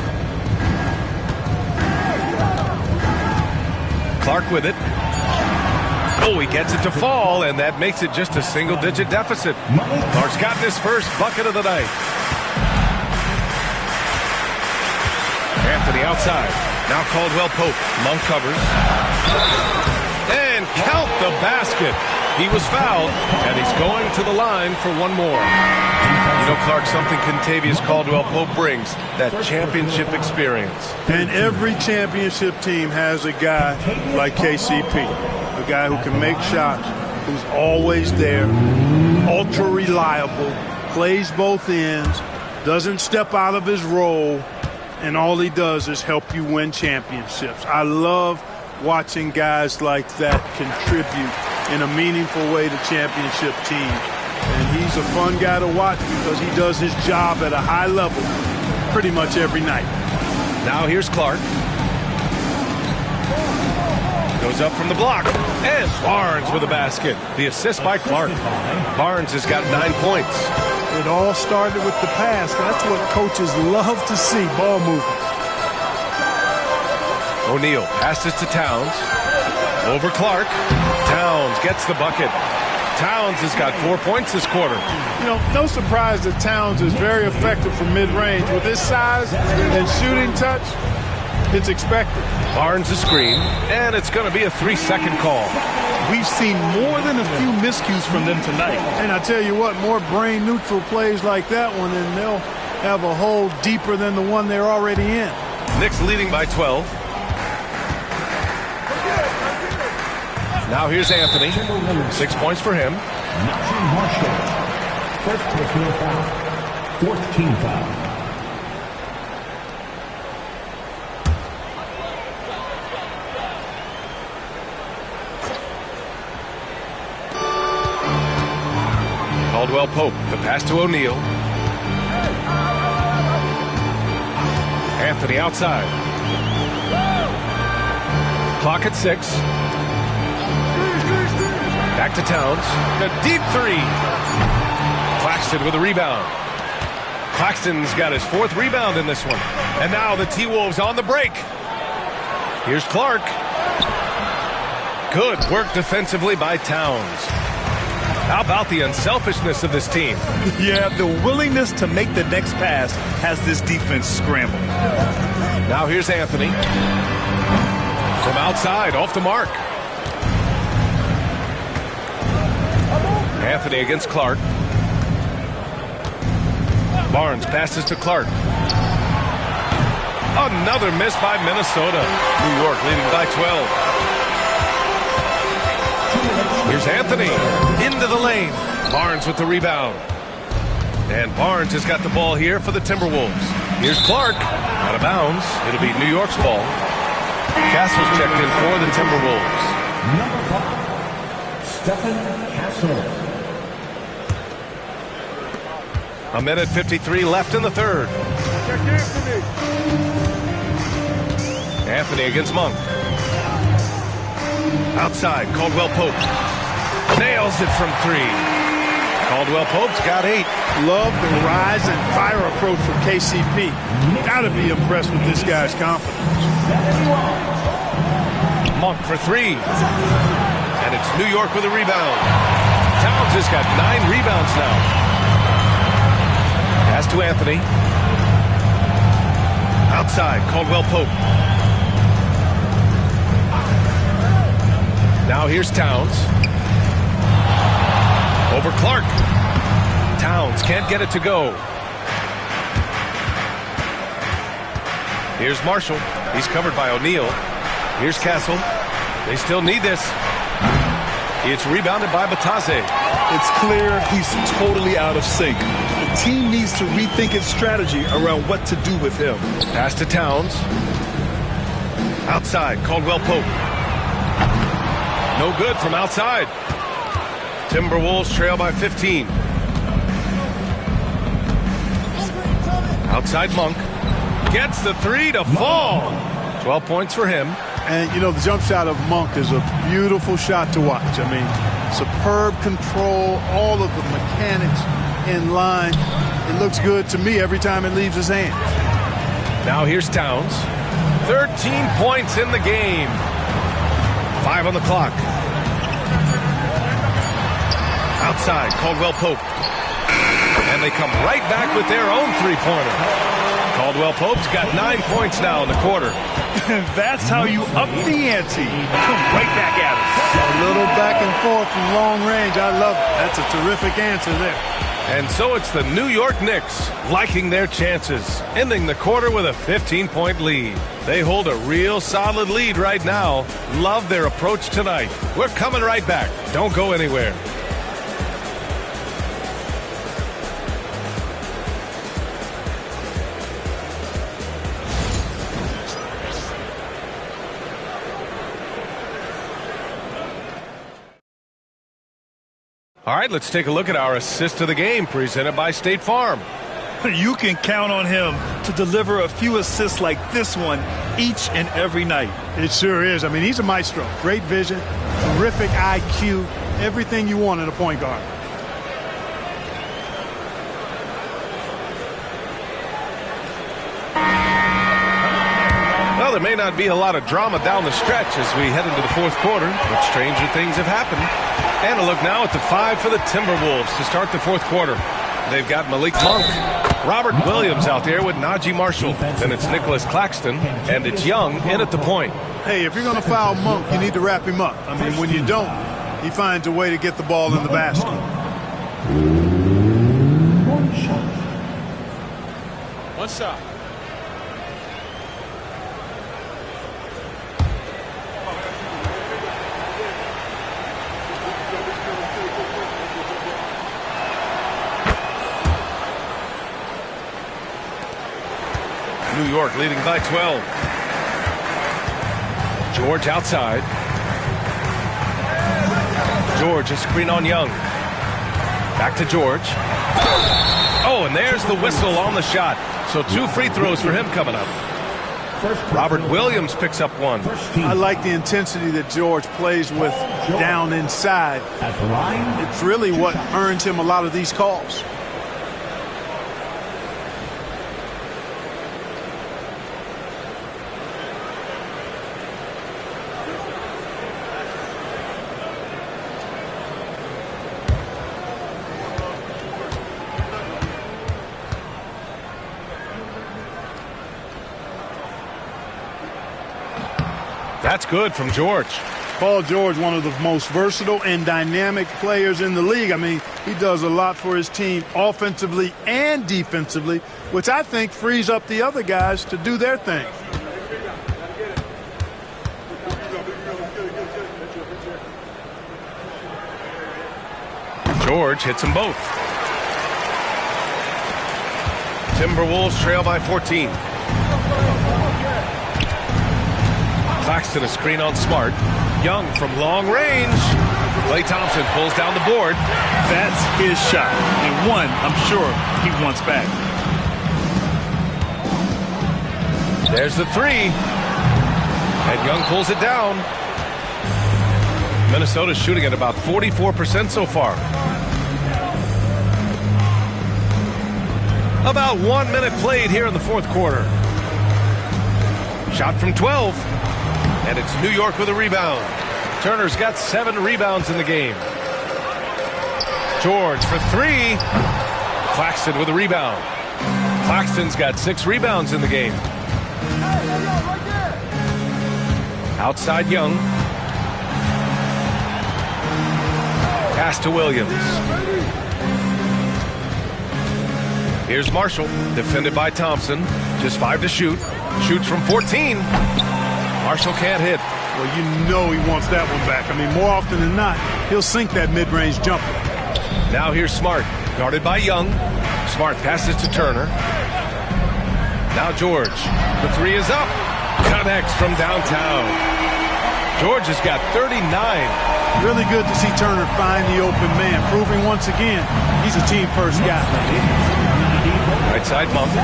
Clark with it. Oh, he gets it to fall, and that makes it just a single-digit deficit. Clark's got his first bucket of the night. Anthony outside. Now Caldwell Pope. Monk covers. And count the basket. He was fouled, and he's going to the line for one more. You know, Clark, something Kentavious Caldwell-Pope brings, that championship experience. And every championship team has a guy like KCP, a guy who can make shots, who's always there, ultra reliable, plays both ends, doesn't step out of his role, and all he does is help you win championships. I love watching guys like that contribute in a meaningful way to championship teams. And he's a fun guy to watch because he does his job at a high level pretty much every night. Now here's Clark. Goes up from the block. And Barnes with a basket. The assist by Clark. Barnes has got 9 points. It all started with the pass. That's what coaches love to see, ball movement. O'Neal passes to Towns. Over Clark. Towns gets the bucket. Towns has got 4 points this quarter. You know, no surprise that Towns is very effective from mid-range. With his size and shooting touch, it's expected. Barnes a screen, and it's going to be a 3-second call. We've seen more than a few miscues from them tonight. And I tell you what, more brain-neutral plays like that one, and they'll have a hole deeper than the one they're already in. Knicks leading by 12. Now here's Anthony. 6 points for him. Marshall. First personal foul. Fourth team foul. Caldwell Pope, the pass to O'Neal. Anthony outside. Clock at 6. Back to Towns. A deep three. Claxton with a rebound. Claxton's got his 4th rebound in this one. And now the T-Wolves on the break. Here's Clark. Good work defensively by Towns. How about the unselfishness of this team? Yeah, the willingness to make the next pass has this defense scrambling. Now here's Anthony. From outside, off the mark. Anthony against Clark. Barnes passes to Clark. Another miss by Minnesota. New York leading by 12. Here's Anthony into the lane. Barnes with the rebound. And Barnes has got the ball here for the Timberwolves. Here's Clark. Out of bounds. It'll be New York's ball. Castle's checked in for the Timberwolves. Number 5, Stephen Castle. A minute 53 left in the third. Anthony against Monk. Outside, Caldwell Pope. Nails it from 3. Caldwell Pope's got 8. Love the rise and fire approach from KCP. Gotta be impressed with this guy's confidence. Monk for 3. And it's New York with a rebound. Towns has got 9 rebounds now. Pass to Anthony. Outside, Caldwell Pope. Now here's Towns. Over Clark. Towns can't get it to go. Here's Marshall. He's covered by O'Neal. Here's Castle. They still need this. It's rebounded by Batase. It's clear he's totally out of sync. The team needs to rethink its strategy around what to do with him. Pass to Towns. Outside, Caldwell Pope. No good from outside. Timberwolves trail by 15. Outside Monk. Gets the 3 to fall. 12 points for him. And, you know, the jump shot of Monk is a beautiful shot to watch. I mean, superb control, all of the mechanics in line. It looks good to me every time it leaves his hand. Now here's Towns. 13 points in the game. 5 on the clock. Outside, Caldwell Pope. And they come right back with their own 3-pointer. Caldwell Pope's got 9 points now in the quarter. That's how you up the ante. Come right back at us. A little back and forth from long range. I love it. That's a terrific answer there. And so it's the New York Knicks liking their chances, ending the quarter with a 15-point lead. They hold a real solid lead right now. Love their approach tonight. We're coming right back. Don't go anywhere. All right, let's take a look at our assist of the game presented by State Farm. You can count on him to deliver a few assists like this one each and every night. It sure is. I mean, he's a maestro. Great vision, terrific IQ, everything you want in a point guard. Well, there may not be a lot of drama down the stretch as we head into the fourth quarter, but stranger things have happened. And a look now at the 5 for the Timberwolves to start the fourth quarter. They've got Malik Monk, Robert Williams out there with Najee Marshall. Then it's Nicholas Claxton, and it's Young in at the point. Hey, if you're going to foul Monk, you need to wrap him up. I mean, when you don't, he finds a way to get the ball in the basket. One shot. New York leading by 12. George outside. George, a screen on Young. Back to George. Oh, and there's the whistle on the shot. So 2 free throws for him coming up. Robert Williams picks up 1. I like the intensity that George plays with down inside. It's really what earns him a lot of these calls. That's good from George. Paul George, one of the most versatile and dynamic players in the league. I mean, he does a lot for his team offensively and defensively, which I think frees up the other guys to do their thing. George hits them both. Timberwolves trail by 14. Claxton a screen on Smart. Young from long range. Klay Thompson pulls down the board. That's his shot. And one, I'm sure he wants back. There's the 3. And Young pulls it down. Minnesota's shooting at about 44% so far. About 1 minute played here in the fourth quarter. Shot from 12. And it's New York with a rebound. Turner's got 7 rebounds in the game. George for 3. Claxton with a rebound. Claxton's got 6 rebounds in the game. Outside Young. Pass to Williams. Here's Marshall, defended by Thompson. Just 5 to shoot. Shoots from 14. Marshall can't hit. Well, you know he wants that one back. I mean, more often than not, he'll sink that mid-range jumper. Now here's Smart, guarded by Young. Smart passes to Turner. Now George. The 3 is up. Connects from downtown. George has got 39. Really good to see Turner find the open man, proving once again he's a team-first guy. Right side Monk.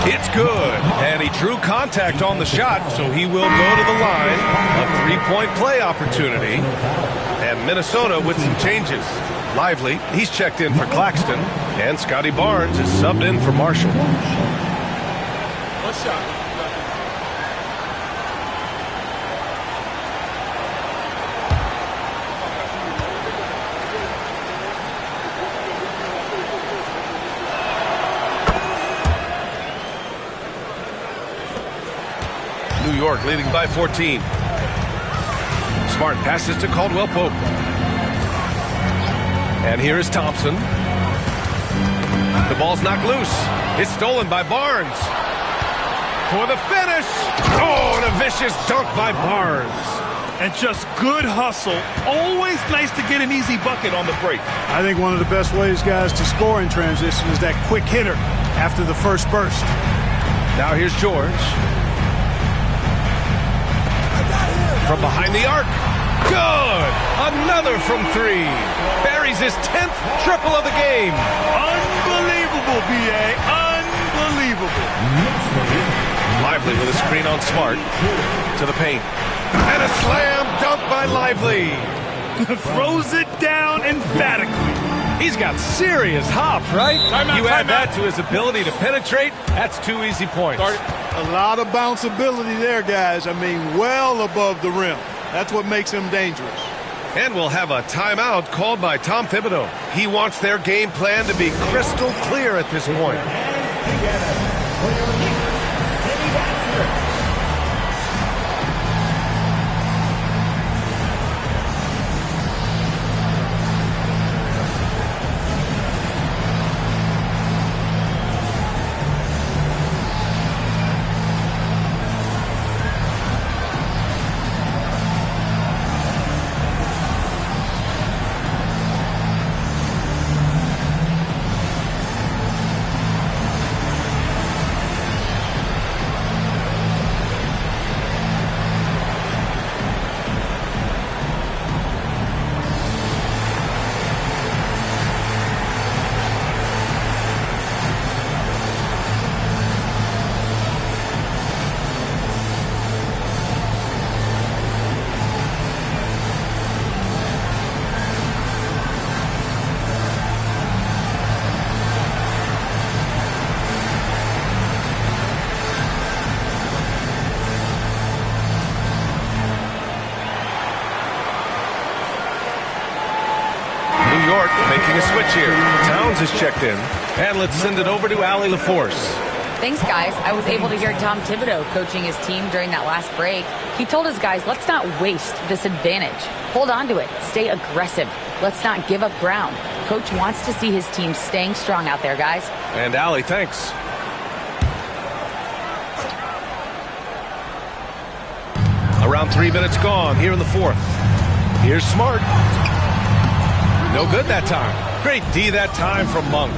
It's good, and he drew contact on the shot, so he will go to the line. A 3-point play opportunity, and Minnesota with some changes. Lively, he's checked in for Claxton, and Scotty Barnes is subbed in for Marshall. One shot. New York leading by 14. Smart passes to Caldwell Pope. And here is Thompson. The ball's knocked loose. It's stolen by Barnes. For the finish. Oh, and a vicious dunk by Barnes. And just good hustle. Always nice to get an easy bucket on the break. I think one of the best ways, guys, to score in transition is that quick hitter after the first burst. Now here's George. From behind the arc. Good. Another from 3. Buries his 10th triple of the game. Unbelievable, B.A. Unbelievable. Lively with a screen on Smart. To the paint. And a slam dunk by Lively. Throws it down emphatically. He's got serious hops, right? You add that to his ability to penetrate, that's 2 easy points. A lot of bounceability there, guys. I mean, well above the rim. That's what makes him dangerous. And we'll have a timeout called by Tom Thibodeau. He wants their game plan to be crystal clear at this point. Making a switch here. Towns is checked in. And let's send it over to Allie LaForce. Thanks, guys. I was able to hear Tom Thibodeau coaching his team during that last break. He told his guys, let's not waste this advantage. Hold on to it. Stay aggressive. Let's not give up ground. Coach wants to see his team staying strong out there, guys. And Allie, thanks. Around 3 minutes gone here in the fourth. Here's Smart. No good that time. Great D that time from Monk.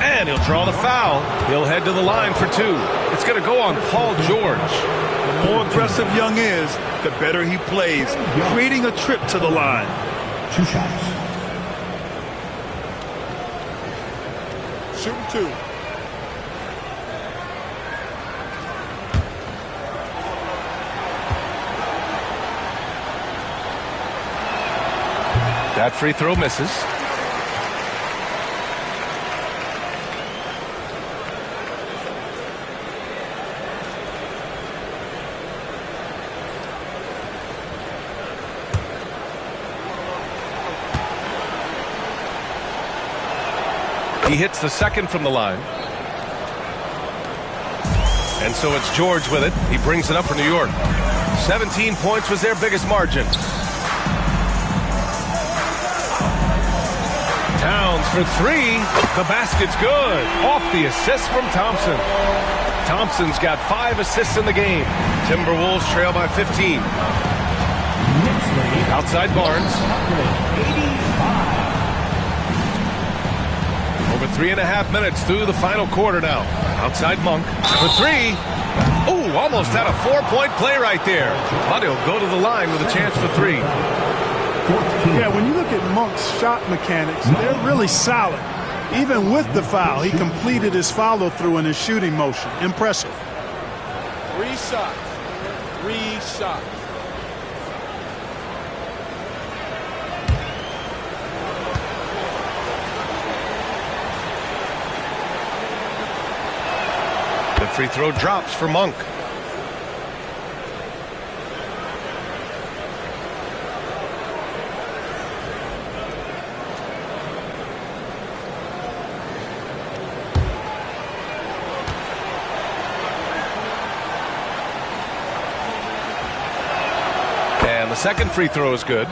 And he'll draw the foul. He'll head to the line for 2. It's going to go on Paul George. The more aggressive Young is, the better he plays, creating a trip to the line. 2 shots. Shooting 2. That free throw misses. He hits the second from the line. And so it's George with it. He brings it up for New York. 17 points was their biggest margin. Towns for 3. The basket's good. Off the assist from Thompson. Thompson's got 5 assists in the game. Timberwolves trail by 15. Outside Barnes. Over 3.5 minutes through the final quarter now. Outside Monk for 3. Ooh, almost had a 4-point play right there. But he'll go to the line with a chance for 3. Yeah, when you look at Monk's shot mechanics, they're really solid. Even with the foul, he completed his follow-through in his shooting motion. Impressive. 3 shots. 3 shots. The free throw drops for Monk. And the second free throw is good.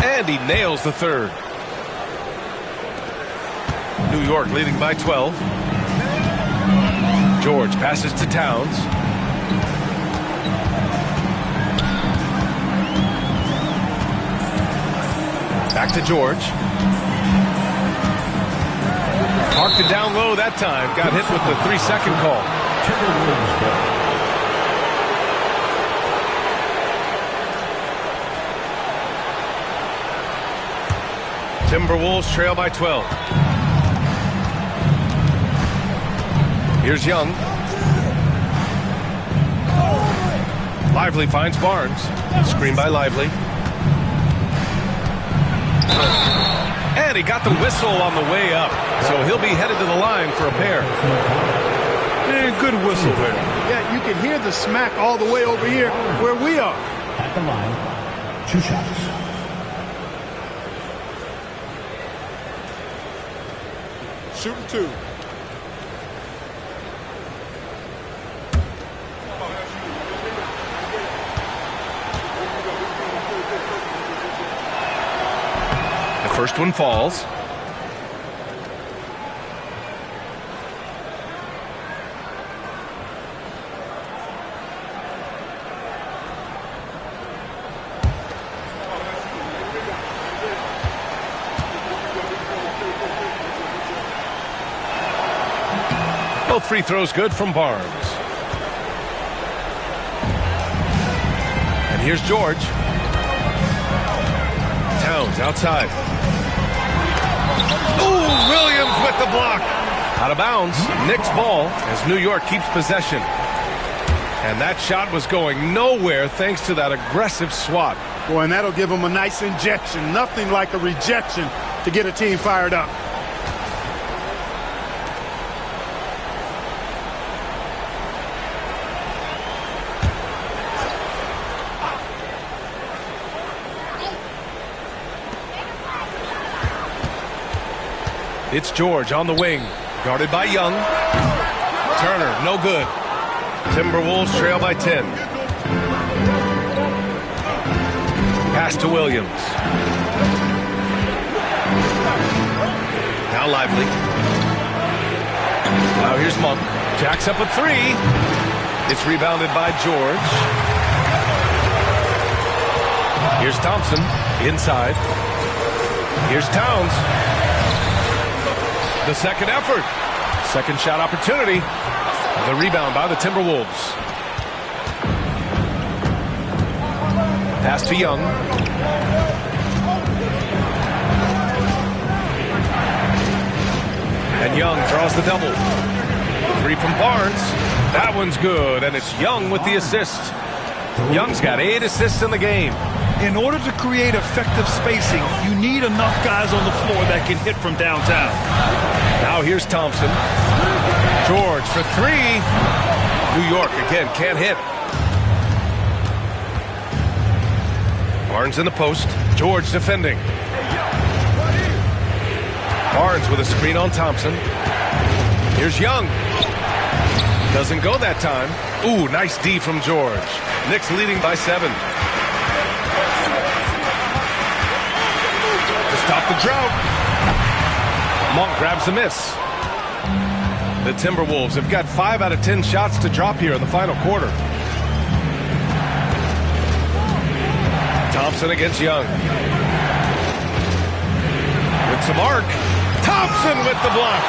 And he nails the third. New York leading by 12. George passes to Towns. Back to George. Parked it down low that time. Got hit with the 3-second call. Timberwolves trail by 12. Here's Young. Lively finds Barnes. Screen by Lively. And he got the whistle on the way up. So he'll be headed to the line for a pair. Yeah, good whistle there. Yeah, you can hear the smack all the way over here where we are. At the line, 2 shots. Shooting 2. The first one falls. Both free throws good from Barnes. And here's George. Towns outside. Ooh, Williams with the block. Out of bounds. Knicks ball as New York keeps possession. And that shot was going nowhere thanks to that aggressive swat. Boy, and that'll give them a nice injection. Nothing like a rejection to get a team fired up. It's George on the wing, guarded by Young. Turner, no good. Timberwolves trail by 10. Pass to Williams. Now Lively. Now here's Monk. Jacks up a 3. It's rebounded by George. Here's Thompson, inside. Here's Towns. The second effort. Second shot opportunity. The rebound by the Timberwolves. Pass to Young. And Young draws the double. 3 from Barnes. That one's good, and it's Young with the assist. Young's got 8 assists in the game. In order to create effective spacing, you need enough guys on the floor that can hit from downtown. Now here's Thompson. George for 3. New York again can't hit. Barnes in the post. George defending. Barnes with a screen on Thompson. Here's Young. Doesn't go that time. Ooh, nice D from George. Knicks leading by 7. To stop the drought. Monk grabs the miss. The Timberwolves have got 5 out of 10 shots to drop here in the final quarter. Thompson against Young. With some arc. Thompson with the block.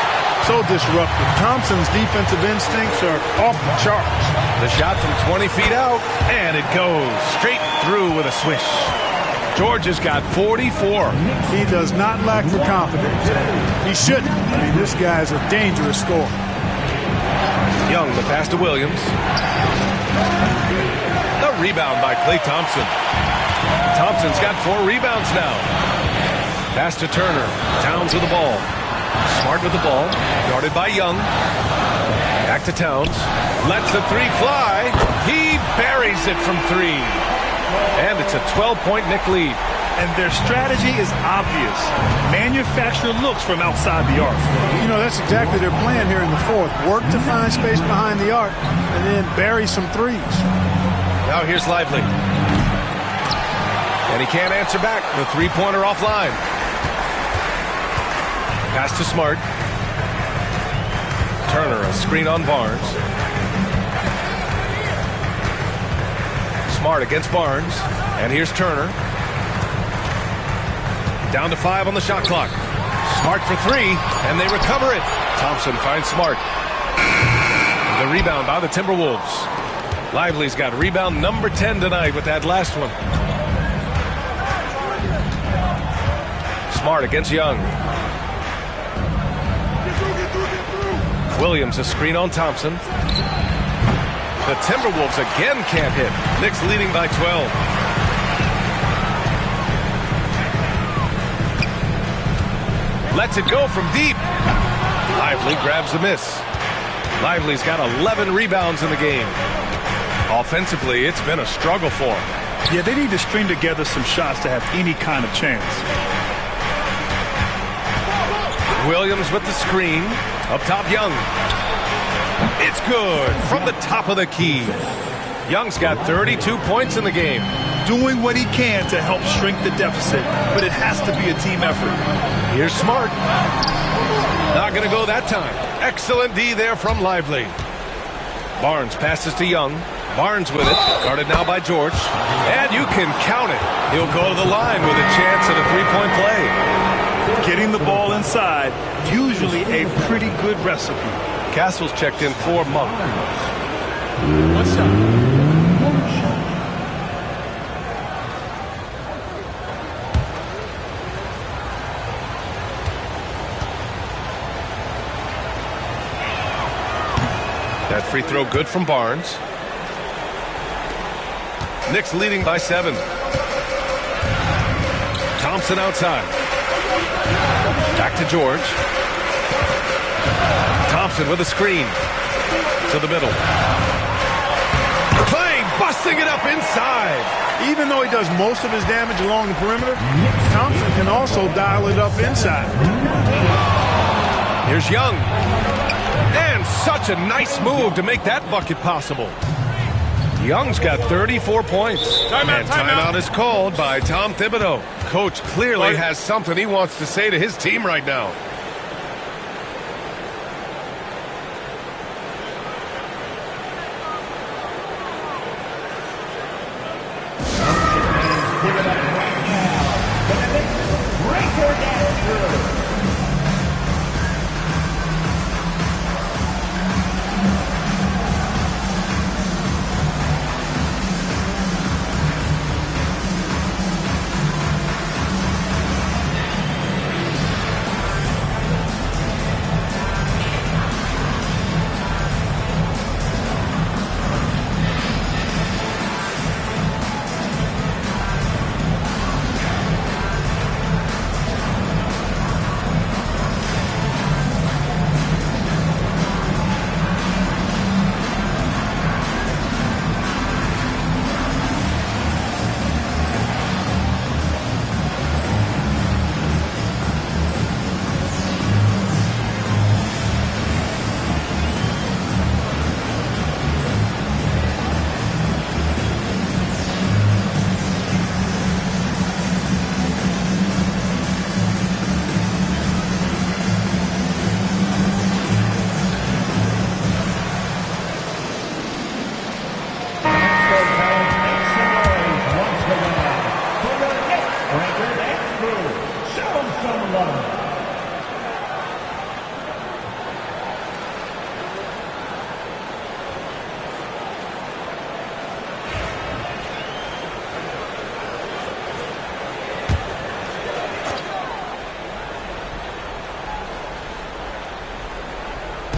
So disruptive. Thompson's defensive instincts are off the charts. The shot from 20 feet out, and it goes straight through with a swish. George has got 44. He does not lack for confidence. He shouldn't. I mean, this guy is a dangerous scorer. Young, the pass to Williams. The rebound by Klay Thompson. Thompson's got 4 rebounds now. Pass to Turner. Towns with the ball. Smart with the ball. Guarded by Young. Back to Towns. Lets the 3 fly. He buries it from 3. And it's a 12-point Knick lead. And their strategy is obvious. Manufacture looks from outside the arc. You know, that's exactly their plan here in the fourth. Work to find space behind the arc and then bury some 3s. Now here's Lively. And he can't answer back. The 3-pointer offline. Pass to Smart. Turner, a screen on Barnes. Smart against Barnes. And here's Turner. Down to 5 on the shot clock. Smart for 3, and they recover it. Thompson finds Smart. The rebound by the Timberwolves. Lively's got rebound number 10 tonight with that last one. Smart against Young. Williams a screen on Thompson. The Timberwolves again can't hit. Knicks leading by 12. Lets it go from deep. Lively grabs the miss. Lively's got 11 rebounds in the game. Offensively, it's been a struggle for him. Yeah, they need to string together some shots to have any kind of chance. Williams with the screen. Up top, Young. It's good from the top of the key. Young's got 32 points in the game. Doing what he can to help shrink the deficit, but it has to be a team effort. Here's Smart. Not going to go that time. Excellent D there from Lively. Barnes passes to Young. Barnes with it. Guarded now by George. And you can count it. He'll go to the line with a chance at a three-point play. Getting the ball inside, usually a pretty good recipe. Castle's checked in for Monk. What's up? That free throw good from Barnes. Knicks leading by 7. Thompson outside. Back to George. Thompson with a screen. To the middle. Clay busting it up inside. Even though he does most of his damage along the perimeter, Thompson can also dial it up inside. Here's Young. And such a nice move to make that bucket possible. Young's got 34 points. Timeout is called by Tom Thibodeau. Coach clearly has something he wants to say to his team right now.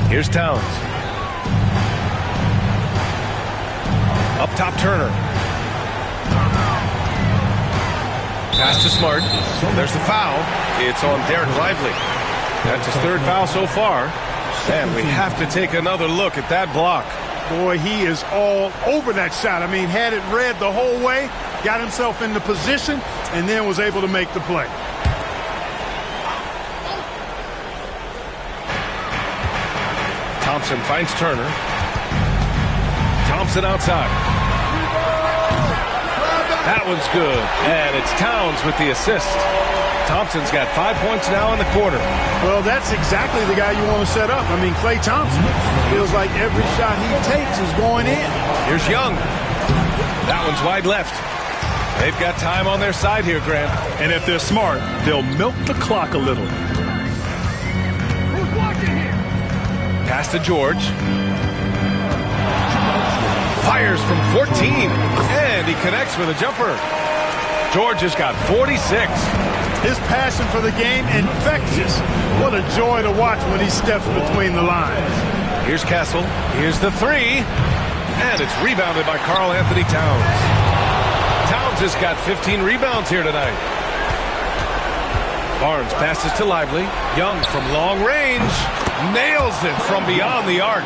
Here's Towns. Up top, Turner. Pass to Smart. There's the foul. It's on Derek Lively. That's his third foul so far. And we have to take another look at that block. Boy, he is all over that shot. I mean, had it read the whole way, got himself into position, and then was able to make the play. Thompson finds Turner. Thompson outside. That one's good. And it's Towns with the assist. Thompson's got 5 points now in the quarter. Well, that's exactly the guy you want to set up. I mean, Klay Thompson feels like every shot he takes is going in. Here's Young. That one's wide left. They've got time on their side here, Grant. And if they're smart, they'll milk the clock a little. Pass to George. Fires from 14. And he connects with a jumper. George has got 46. His passion for the game, infectious. What a joy to watch when he steps between the lines. Here's Kessel. Here's the three. And it's rebounded by Karl Anthony Towns. Towns has got 15 rebounds here tonight. Barnes passes to Lively. Young from long range. Nails it from beyond the arc.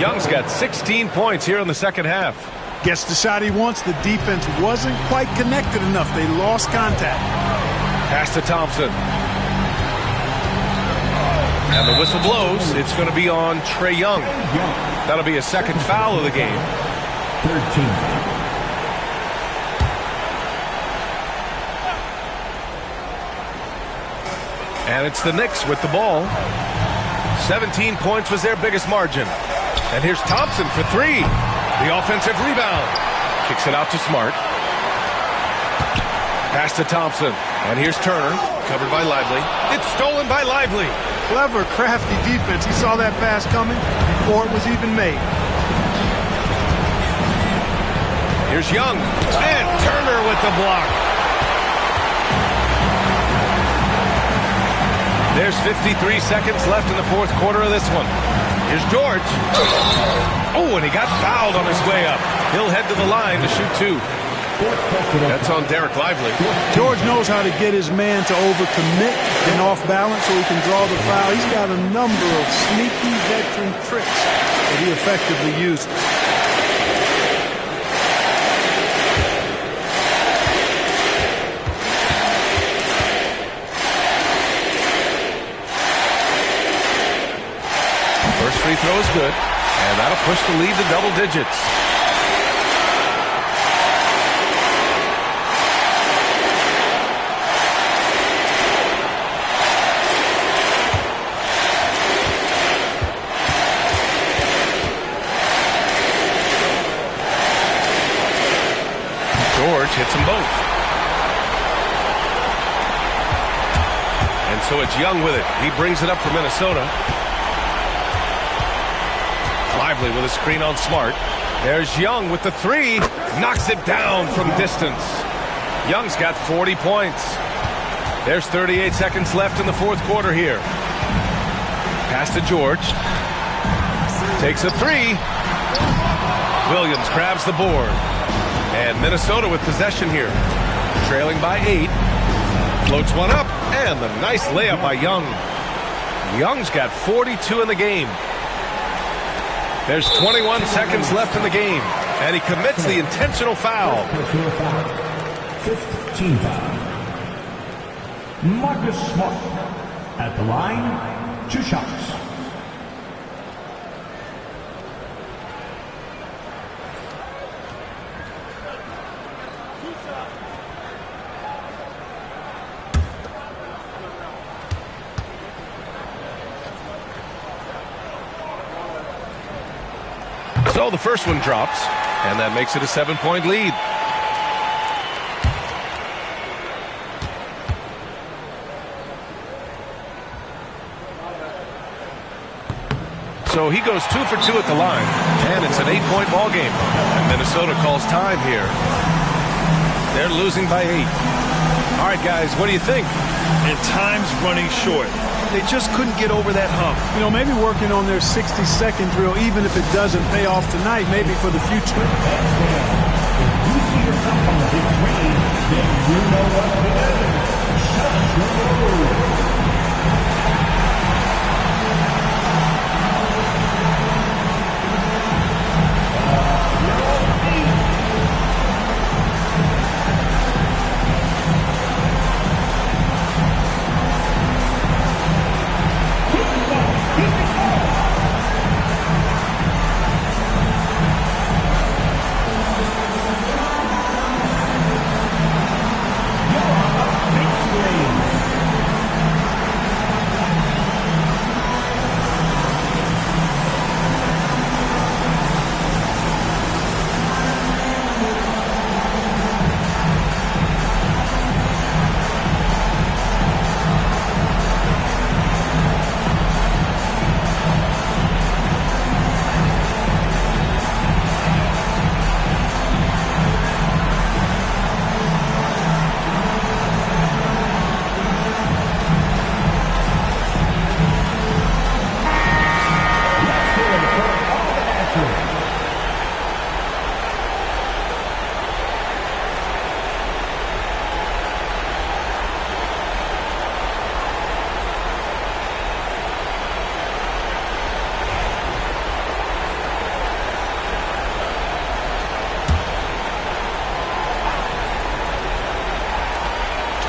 Young's got 16 points here in the second half. Gets the shot he wants. The defense wasn't quite connected enough. They lost contact. Pass to Thompson. And the whistle blows. It's going to be on Trae Young. That'll be a second foul of the game. 13. And it's the Knicks with the ball. 17 points was their biggest margin. And here's Thompson for three. The offensive rebound. Kicks it out to Smart. Pass to Thompson. And here's Turner, covered by Lively. It's stolen by Lively. Clever, crafty defense. He saw that pass coming before it was even made. Here's Young. And Turner with the block. There's 53 seconds left in the fourth quarter of this one. Here's George. Oh, and he got fouled on his way up. He'll head to the line to shoot two. That's on Derek Lively. George knows how to get his man to overcommit and off balance so he can draw the foul. He's got a number of sneaky veteran tricks that he effectively uses. First free throw is good, and that'll push the lead to double digits. George hits them both. And so it's Young with it. He brings it up for Minnesota. Lively with a screen on Smart. There's Young with the three. Knocks it down from distance. Young's got 40 points. There's 38 seconds left in the fourth quarter here. Pass to George. Takes a three. Williams grabs the board. And Minnesota with possession here. Trailing by 8. Floats one up. And the nice layup by Young. Young's got 42 in the game. There's 21 seconds left in the game, and he commits the intentional foul. 15 foul. Marcus Smart at the line, 2 shots. So the first one drops, and that makes it a 7-point lead. So he goes 2 for 2 at the line, and it's an 8-point ball game. And Minnesota calls time here. They're losing by 8. All right, guys, what do you think? And time's running short. They just couldn't get over that hump. You know, maybe working on their 60-second drill, even if it doesn't pay off tonight, maybe for the future. If you see yourself on the big screen, then you know what to do. Shut your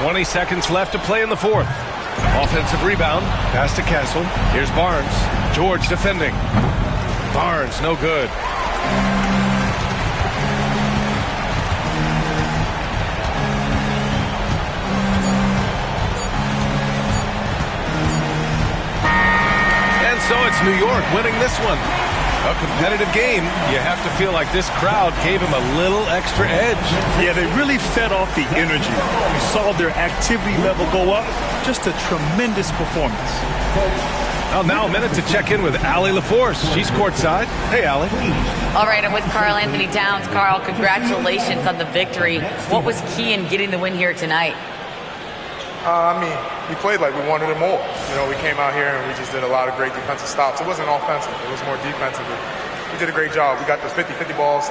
20 seconds left to play in the fourth. Offensive rebound. Pass to Castle. Here's Barnes. George defending. Barnes, no good. And so it's New York winning this one. A competitive game. You have to feel like this crowd gave him a little extra edge. Yeah, they really fed off the energy. You saw their activity level go up. Just a tremendous performance. Well, now a minute to check in with Allie LaForce. She's courtside. Hey, Allie. All right, I'm with Carl Anthony Towns. Carl, congratulations on the victory. What was key in getting the win here tonight? We played like we wanted it more. We came out here and we just did a lot of great defensive stops. It wasn't offensive. It was more defensive. We did a great job. We got those 50-50 balls,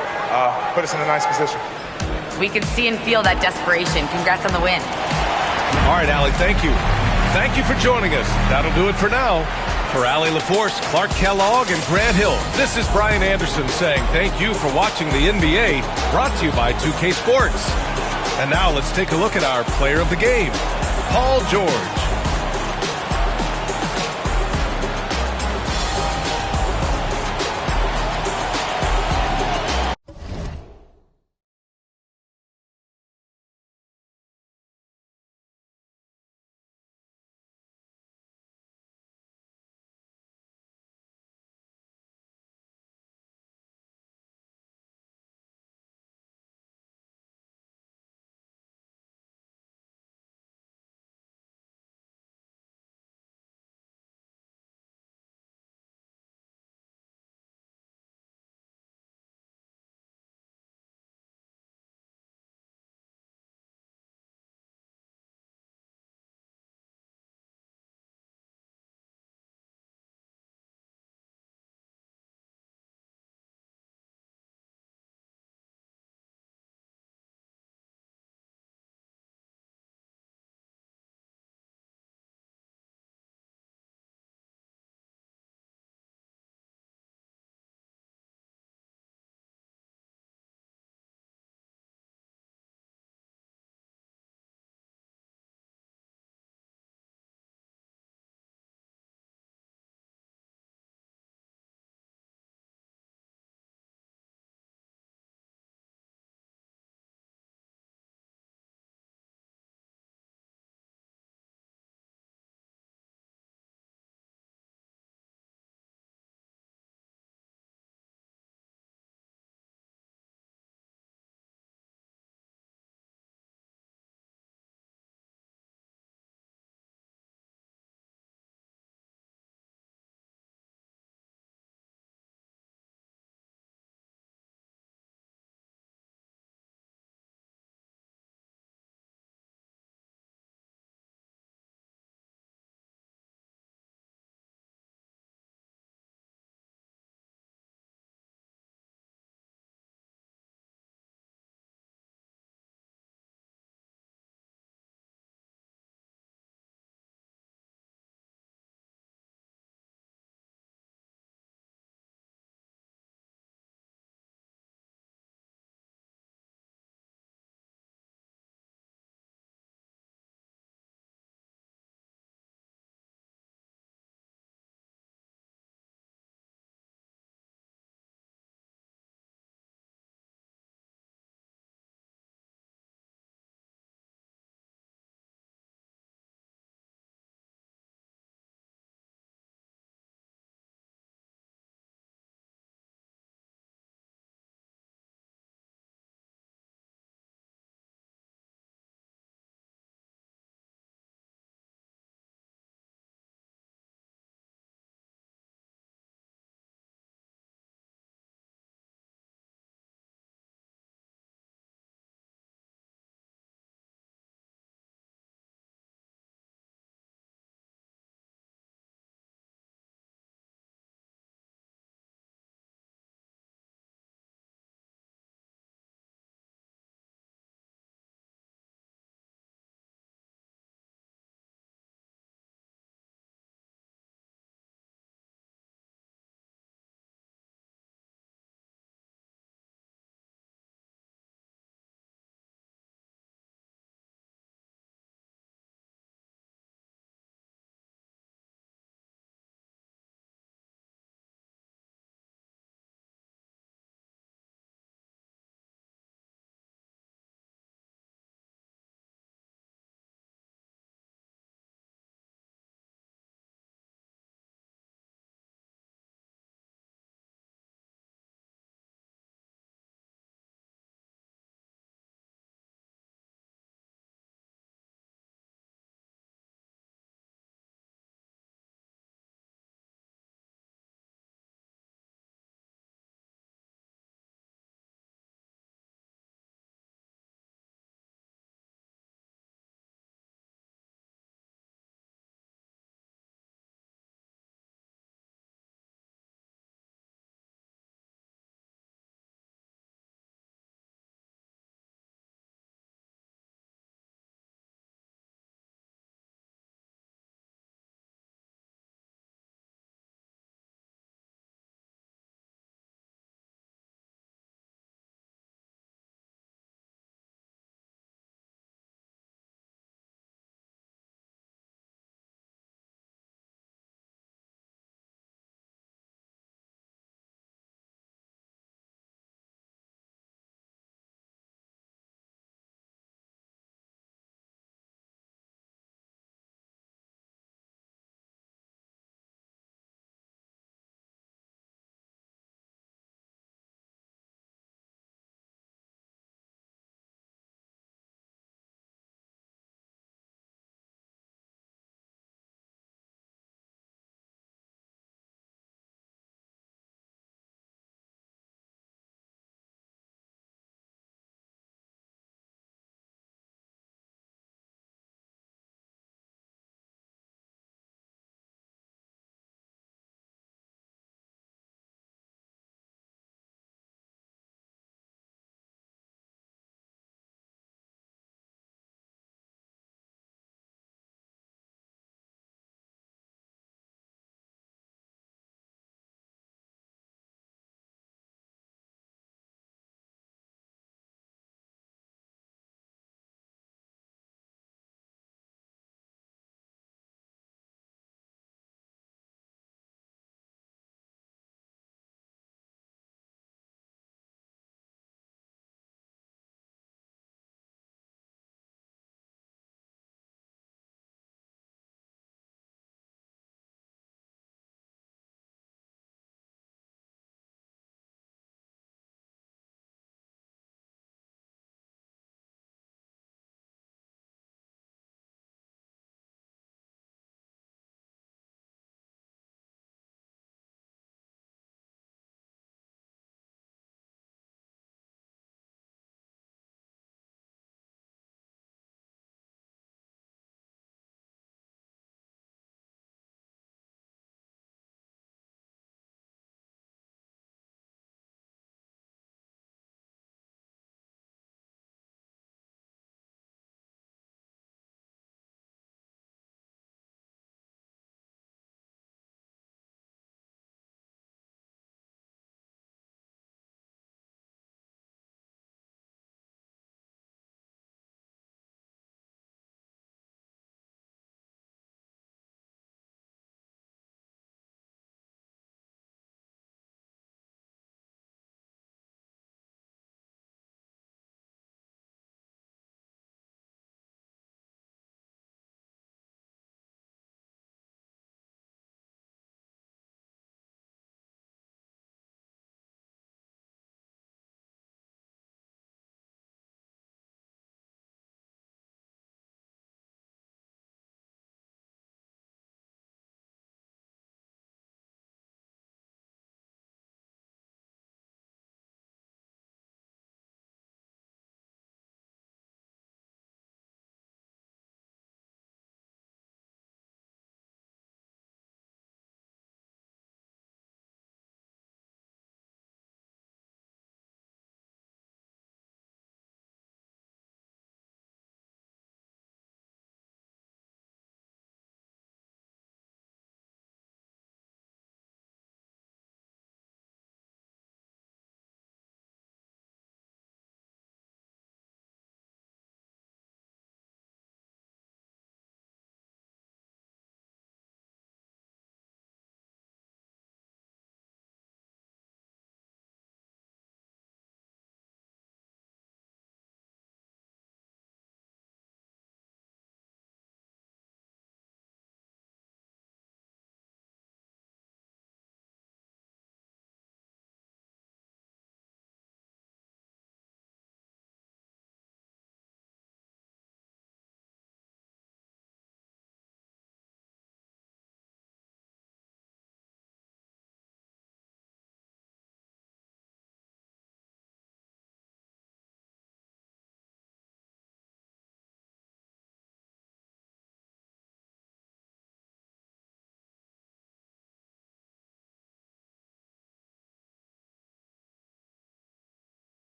put us in a nice position. We can see and feel that desperation. Congrats on the win. All right, Allie, thank you. Thank you for joining us. That'll do it for now. For Allie LaForce, Clark Kellogg, and Grant Hill, this is Brian Anderson saying thank you for watching the NBA, brought to you by 2K Sports. And now let's take a look at our player of the game, Paul George.